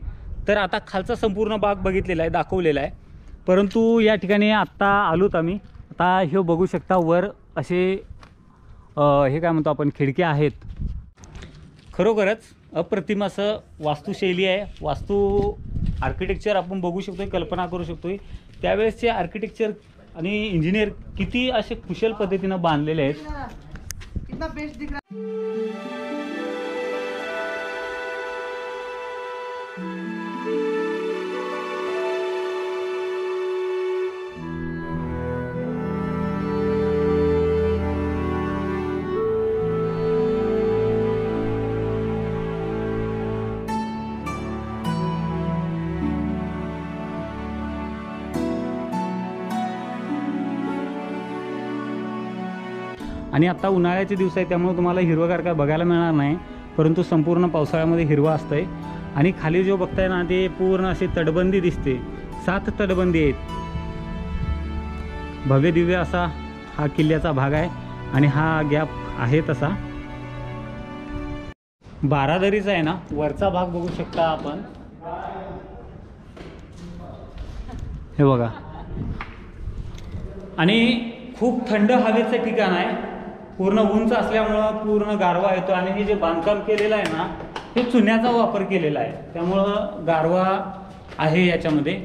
तर आता खालचा संपूर्ण भाग बघितलेला आहे, दाखवलेला आहे. परंतु या ठिकाणी आत्ता आलोत आम्ही. आता हे बघू शकता वर असे हे काय म्हणतो आपण, खिडक्या आहेत. खरोखरच अप्रतिम असं वास्तुशैली आहे. वास्तू आर्किटेक्चर आपण बघू शकतो, कल्पना करू शकतो. त्यावेळेसचे आर्किटेक्चर आणि इंजिनियर किती असे कुशल पद्धतीनं बांधलेले आहेत. कितना बेस्ट दिख रहा है. आणि आता उन्हाळ्याचे दिवस आहे, त्यामुळे तुम्हाला हिरवगार काय बघायला मिळणार नाही. परंतु संपूर्ण पावसाळ्यामध्ये हिरवा असतंय. आणि खाली जो बघताय ना, ते पूर्ण अशी तटबंदी दिसते. 7 तटबंदी आहेत. भव्य दिव्य असा हा किल्ल्याचा भाग आहे. आणि हा गॅप आहे तसा बारादरीचा आहे ना. वरचा भाग बघू शकता आपण, हे बघा. आणि खूप थंड हवेचं ठिकाण आहे. पूर्ण उंच असल्यामुळं पूर्ण गारवा येतो. आणि हे जे बांधकाम केलेलं आहे ना, हे चुन्याचा वापर केलेला आहे, त्यामुळं गारवा आहे याच्यामध्ये.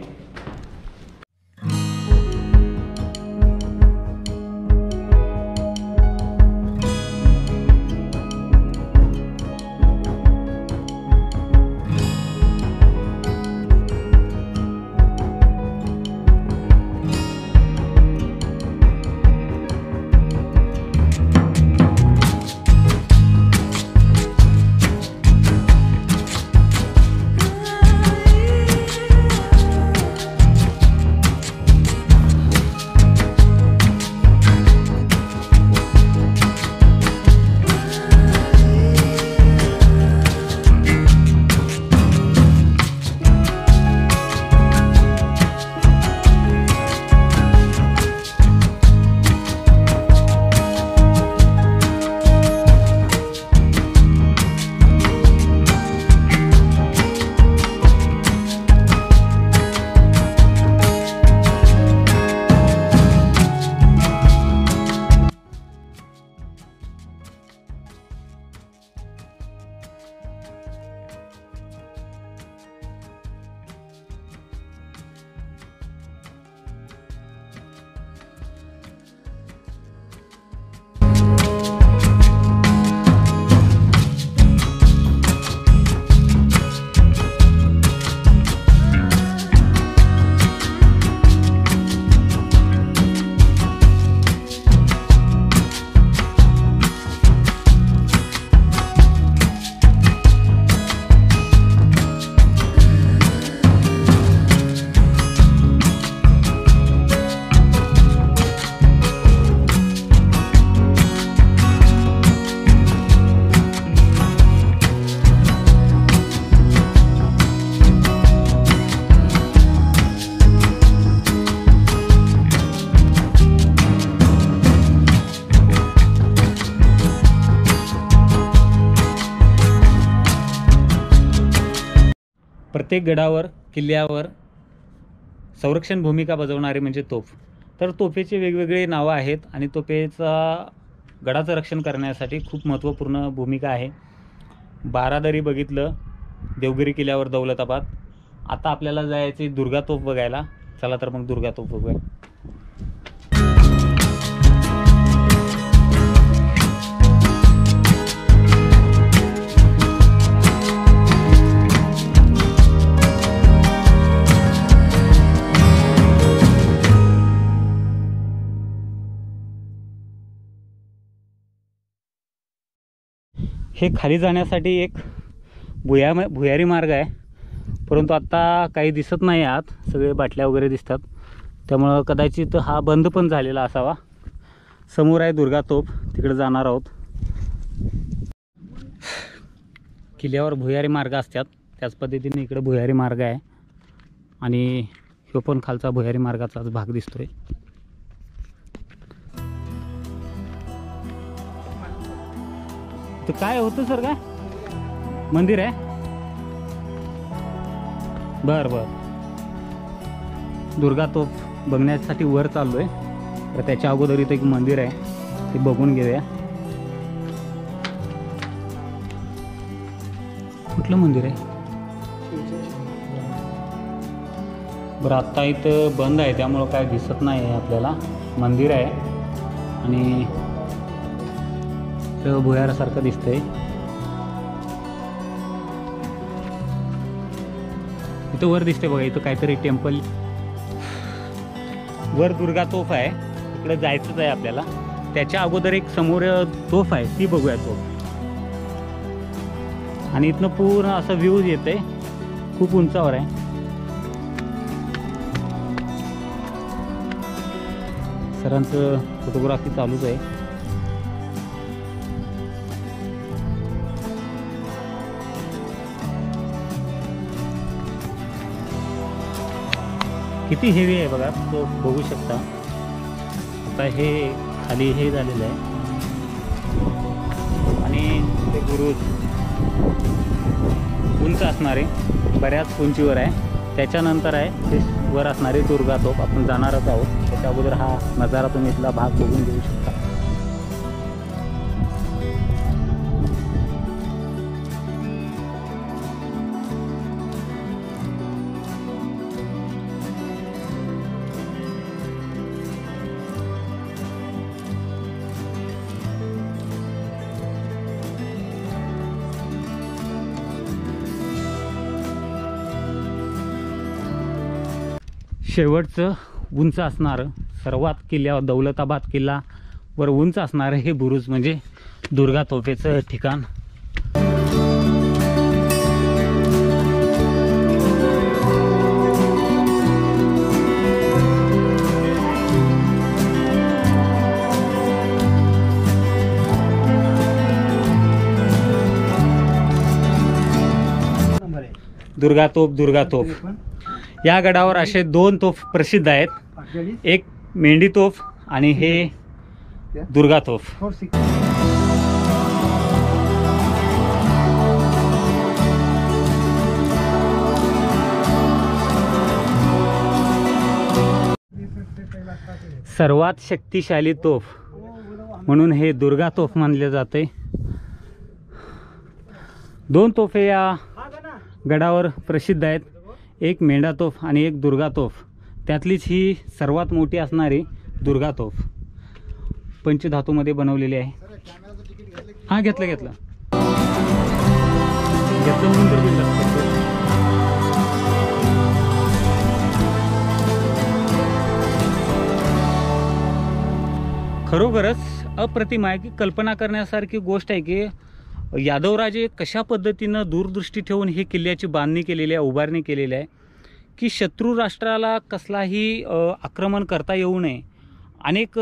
प्रत्येक गडावर, किल्ल्यावर संरक्षण भूमिका बजावणारे म्हणजे तोफ. तर तोफेचे वेगवेगळे नावं आहेत आणि तोफेचा गडाचं रक्षण करण्यासाठी खूप महत्त्वपूर्ण भूमिका आहे. बारादरी बघितलं, देवगिरी किल्ल्यावर दौलताबाद. आता आपल्याला जायचे दुर्गा तोफ बघायला. चला तर मग दुर्गा तोफ बघूया. हे खाली जाण्यासाठी एक भुयारी मार्ग आहे, परंतु आत्ता काही दिसत नाही आत. सगळे बाटल्या वगैरे दिसतात, त्यामुळं कदाचित हा बंद पण झालेला असावा. समोर आहे दुर्गा तोफ, तिकडे जाणार आहोत. किल्ल्यावर भुयारी मार्ग असतात, त्याच पद्धतीने इकडे भुयारी मार्ग आहे आणि ह्यो पण खालचा भुयारी मार्गाचाच भाग दिसतोय. तर काय होतं सर, काय मंदिर आहे? बर बर. दुर्गा तोफ बघण्यासाठी वर चाललोय, तर त्याच्या अगोदर इथं एक मंदिर आहे, ते बघून घेऊया. कुठलं मंदिर आहे? बरं, आत्ता इथं बंद आहे त्यामुळं काय दिसत नाही आहे आपल्याला. मंदिर आहे आणि भुयारासारखं दिसतंय. इथं वर दिसते बघा, इथं काहीतरी टेम्पल. वर दुर्गा तोफ आहे, इकडे जायचंच आहे आपल्याला. त्याच्या अगोदर एक समोर तोफ आहे, ती बघूया तोफ. आणि इथनं पूर्ण असं व्ह्यूज येते, खूप उंचावर आहे. सरांचं फोटोग्राफी चालूच आहे. किती हेवी आहे बघा, तो बघू शकता. आता हे खाली हे झालेलं आहे आणि ते बुरुज उंच असणारे, बऱ्याच उंचीवर आहे. त्याच्यानंतर आहे ते वर असणारे दुर्गा तोफ. आपण जाणारच आहोत, त्याच्या अगोदर हा नजारा तुम्ही इथला भाग बघून घेऊ शकता. शेवटचं उंच असणारं, सर्वात किल्ल्यावर दौलताबाद किल्ला वर उंच असणारं हे बुरुज म्हणजे दुर्गा तोफेचं ठिकाण. दुर्गा तोफ, दुर्गा तोफ. या गडावर असे 2 तोफ प्रसिद्ध आहेत, एक मेंढी तोफ आणि हे दुर्गा तोफ. सर्वात शक्तिशाली तोफ म्हणून हे दुर्गा तोफ मानले जाते. 2 तोफे या गडावर प्रसिद्ध आहेत, एक मेंढा तोफ आणि एक दुर्गा तोफ. त्यातलीच ही सर्वात मोठी असणारी दुर्गा तोफ पंचधातूमध्ये बनवलेली आहे. हां, घेतलं घेतलं घेतलं म्हणून तर बिल असतं. खरोखरच अप्रतिम आहे, की कल्पना करण्यासारखी गोष्ट आहे की यादवराजे कशा पद्धतीनं दूरदृष्टी ठेवून ही किल्ल्याची बांधणी केलेली आहे, उभारणी केलेली आहे, की शत्रू राष्ट्राला कसलाही आक्रमण करता येऊ नये. अनेक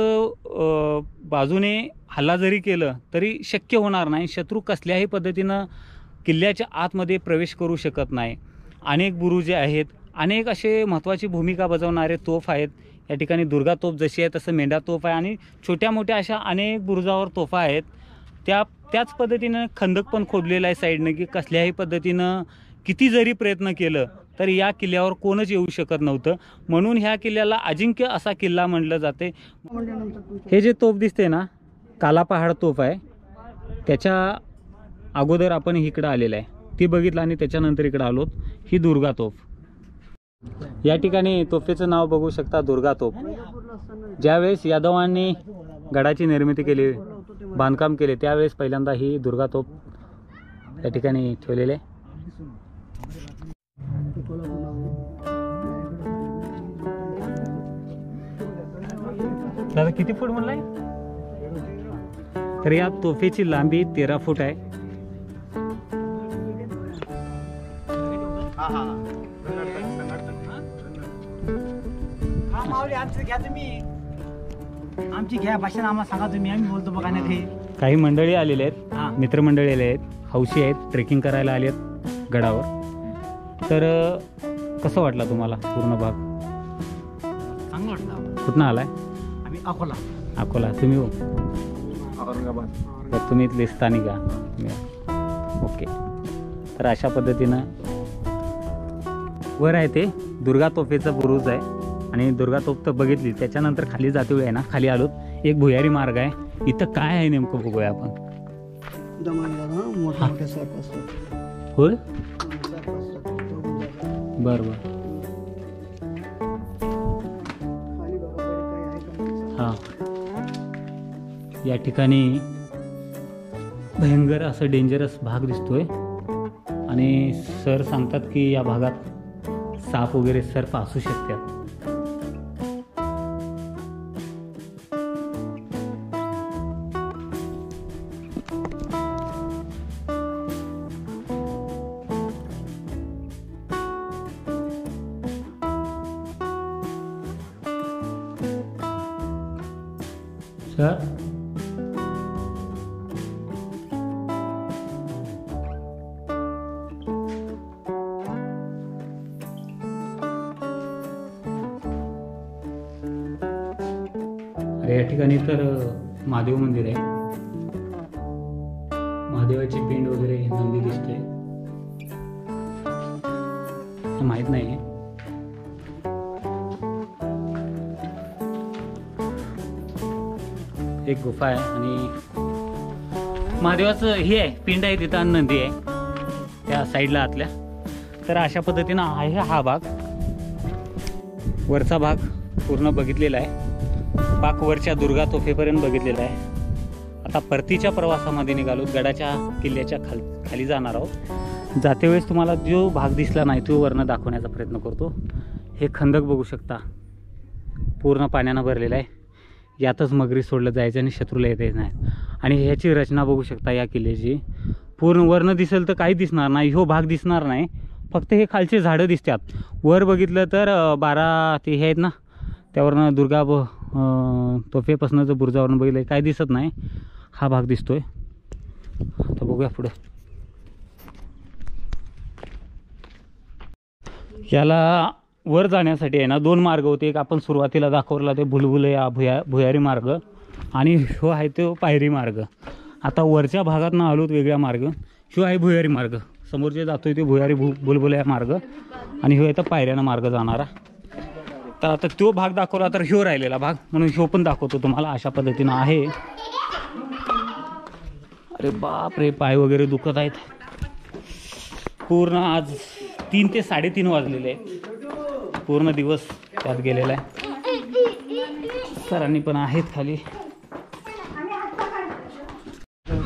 बाजूने हल्ला जरी केलं तरी शक्य होणार नाही, शत्रू कसल्याही पद्धतीनं किल्ल्याच्या आतमध्ये प्रवेश करू शकत नाही. अनेक बुरुजे आहेत, अनेक असे महत्त्वाची भूमिका बजावणारे तोफ आहेत. या ठिकाणी दुर्गा तोफ जशी आहे तसं मेंढा तोफ आहे आणि छोट्या मोठ्या अशा अनेक बुरुजावर तोफा आहेत. त्याच पद्धतीनं खंदक पण खोदलेलं आहे साईडनं, की कसल्याही पद्धतीनं किती जरी प्रयत्न केलं तर या किल्ल्यावर कोणच येऊ शकत नव्हतं. म्हणून ह्या किल्ल्याला अजिंक्य असा किल्ला म्हटलं जाते. हे जे तोफ दिसते ना, काला पहाड तोफ आहे, त्याच्या अगोदर आपण इकडं आलेलं आहे, ती बघितलं आणि त्याच्यानंतर इकडं आलोत. ही दुर्गा तोफ. या ठिकाणी तोफेचं नाव बघू शकता, दुर्गा तोफ. ज्यावेळेस यादवांनी गडाची निर्मिती केली, बांधकाम केले, त्यावेळेस पहिल्यांदा ही दुर्गा तोफ या ठिकाणी ठेवलेले. दादा किती फूट म्हणलाय? तर या तोफेची लांबी 13 फूट आहे. आमची घ्या भाषण आम्हाला सांगा तुम्ही, आम्ही बोलतो बघा नाही ते. काही मंडळी आलेले हा. आहेत, मित्रमंडळी आले आहेत, हौशी आहेत, ट्रेकिंग करायला आले आहेत गडावर. तर कसं वाटलं तुम्हाला पूर्ण भाग? चांगलं वाटलं आम्हाला. कुठनं आलाय? आम्ही अकोला. अकोला. तुम्ही हो? औरंगाबाद. तर तुम्ही इथले स्थानिक का? ओके. तर अशा पद्धतीनं वर आहे ते दुर्गा तोफेचा बुरुज आहे आणि दुर्गा तोफ तर बघितली. त्याच्यानंतर खाली जाते वेळ आहे ना, खाली आलो एक भुयारी मार्ग आहे. इथं काय आहे नेमकं बघूया आपण. मोठे सर्प असतात. होय, सर्प असतात. बरं बरं. खाली बघा बरं काय आहे का. हां, या ठिकाणी भयंकर असं डेंजरस भाग दिसतोय आणि सर सांगतात की या भागात साप वगैरे सर्प असू शकतात. सर या ठिकाणी तर महादेव मंदिर आहे. महादेवाची पिंड वगैरे नंदी दिसते. माहित नाही. एक गुफा आहे आणि महादेवाचं हे आहे, पिंड आहे तिथं आणि नंदी आहे त्या साईडला आतल्या. तर अशा पद्धतीनं आहे हा भाग. वरचा भाग पूर्ण बघितलेला आहे, पाक वरच्या दुर्गा तोफेपर्यंत बघितलेला आहे. आता परतीच्या प्रवासामध्ये निघालो, गडाच्या किल्ल्याच्या खाली जाणार आहोत. जाते वेळेस तुम्हाला जो भाग दिसला नाही तो वरनं दाखवण्याचा प्रयत्न करतो. हे खंदक बघू शकता, पूर्ण पाण्यानं भरलेलं आहे. यातच मगरी सोडलं जायचं आणि शत्रूला येता येत नाही. आणि ह्याची रचना बघू शकता या किल्ल्याची. पूर्ण वरनं दिसेल तर काही दिसणार नाही, ह्यो भाग दिसणार नाही, फक्त हे खालचे झाडं दिसतात. वर बघितलं तर 12 ते हे आहेत ना, त्यावरनं दुर्गा तोफेपासनं जर बुरुजावरून बघितलं काय दिसत नाही. हा भाग दिसतोय. आता बघूया पुढं. याला वर जाण्यासाठी आहे ना 2 मार्ग होते. एक आपण सुरुवातीला दाखवला ते भुलभुलैया भुयारी मार्ग आणि ह्यो आहे तो पायरी मार्ग. आता वरच्या भागातनं आलोत वेगळा मार्ग. ह्यो आहे भुयारी मार्ग, समोर जे जातोय ते भुयारी भुलभुलैया मार्ग आणि ह्यो आहे पायऱ्यानं मार्ग जाणारा. तर आता तो भाग दाखवला तर ह्यो राहिलेला भाग, म्हणून ह्यो पण दाखवतो तुम्हाला. अशा पद्धतीनं आहे. अरे बाप रे, पाय वगैरे दुखत आहेत पूर्ण. आज 3 ते 3:30 वाजलेले आहेत. पूर्ण दिवस त्यात गेलेला आहे. सरांनी पण आहेत खाली.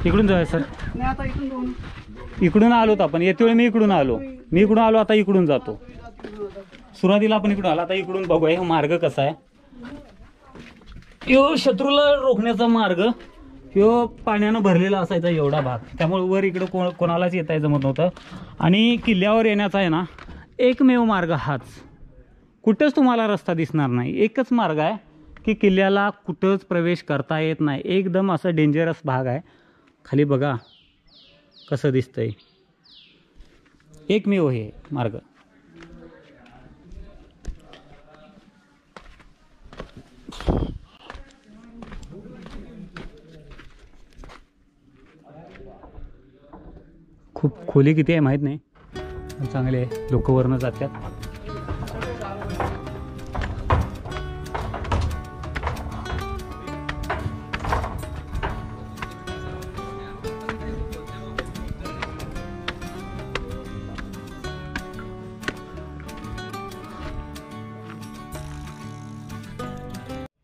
इकडून जाऊया सर. इकडून आलोत आपण. येते वेळी मी इकडून आलो आता इकडून जातो. सुरुवातीला आपण इकडून आलो, आता इकडून बघूया हा मार्ग कसा आहे. ह्यो शत्रूला रोखण्याचा मार्ग. ह्यो पाण्यानं भरलेला असायचा एवढा भाग, त्यामुळे वर इकडं कोणालाच येता जमत नव्हतं. आणि किल्ल्यावर येण्याचा आहे ना एकमेव मार्ग हाच. कुठंच तुम्हाला रस्ता दिसणार नाही. एकच मार्ग आहे की किल्ल्याला कुठंच प्रवेश करता येत नाही. एकदम असं डेंजरस भाग आहे. खाली बघा कसं दिसतंय. एकमेव हे मार्ग. खूप खोली किती आहे माहीत नाही, पण चांगले आहे. लोक वरनं जातात.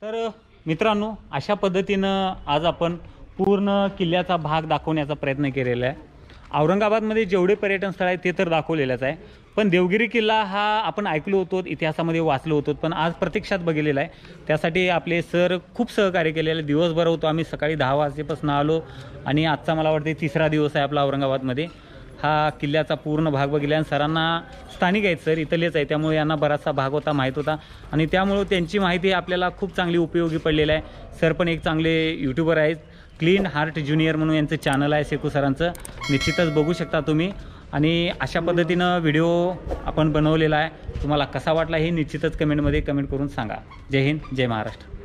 तर मित्रांनो, अशा पद्धतीनं आज आपण पूर्ण किल्ल्याचा भाग दाखवण्याचा प्रयत्न केलेला आहे. औरंगाबादमध्ये जेवढे पर्यटन स्थळ आहेत ते तर दाखवलेलंच आहे, पण देवगिरी किल्ला हा आपण ऐकलो होतो, इतिहासामध्ये वाचलो होतो, पण आज प्रत्यक्षात बघितलेला आहे. त्यासाठी आपले सर खूप सहकार्य केलेलं. दिवसभर होतो आम्ही, सकाळी 10 वाजेपासून आलो आणि आजचा मला वाटते 3रा दिवस आहे आपला औरंगाबादमध्ये. हा किल्ल्याचा पूर्ण भाग बघितला आणि सरांना स्थानिक आहेत सर, इथलेच आहे, त्यामुळे यांना बराचसा भाग होता माहीत होता आणि त्यामुळे त्यांची माहिती आपल्याला खूप चांगली उपयोगी पडलेली आहे. सर पण एक चांगले यूट्यूबर आहेत, क्लीन हार्ट ज्युनियर म्हणून यांचं चॅनल आहे शेकू सरांचं, निश्चितच बघू शकता तुम्ही. आणि अशा पद्धतीनं व्हिडिओ आपण बनवलेला आहे. तुम्हाला कसा वाटला हे निश्चितच कमेंटमध्ये कमेंट करून सांगा. जय हिंद, जय महाराष्ट्र.